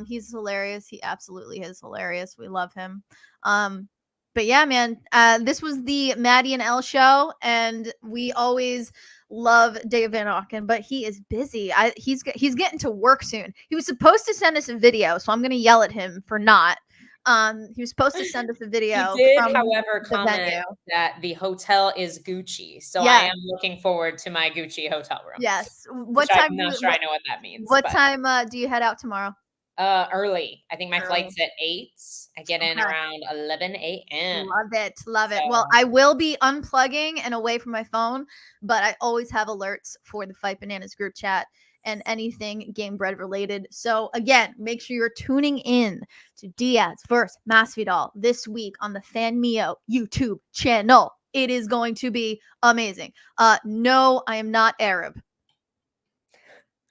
He's hilarious. He absolutely is hilarious. We love him. But yeah, man, this was the Maddie and Elle show, and we always love Dave Van Auken, but he is busy. He's getting to work soon. He was supposed to send us a video, so I'm gonna yell at him for not. He was supposed to send us a video. He did, however, comment that the hotel is Gucci. So I am looking forward to my Gucci hotel room. Yes. What time? I'm not sure I know what that means. What time do you head out tomorrow? Early. I think my flight's at 8. I get in around 11 a.m. Love it. Well, I will be unplugging and away from my phone, but I always have alerts for the Fight Bananas group chat and anything Game Bread related. So again, make sure you're tuning in to Diaz versus Masvidal this week on the Fan Mio YouTube channel. It is going to be amazing. No, I am not Arab.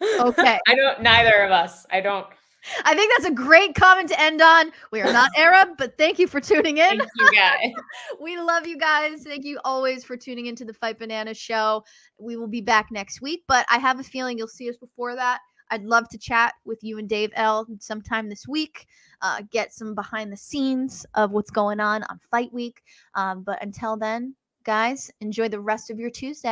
Okay. Neither of us. I think that's a great comment to end on. We are not Arab, but thank you for tuning in. Thank you, guys. We love you guys. Thank you always for tuning into the Fight Banana show. We will be back next week, but I have a feeling you'll see us before that. I'd love to chat with you and Dave Elle sometime this week, get some behind the scenes of what's going on Fight Week. But until then, guys, enjoy the rest of your Tuesday.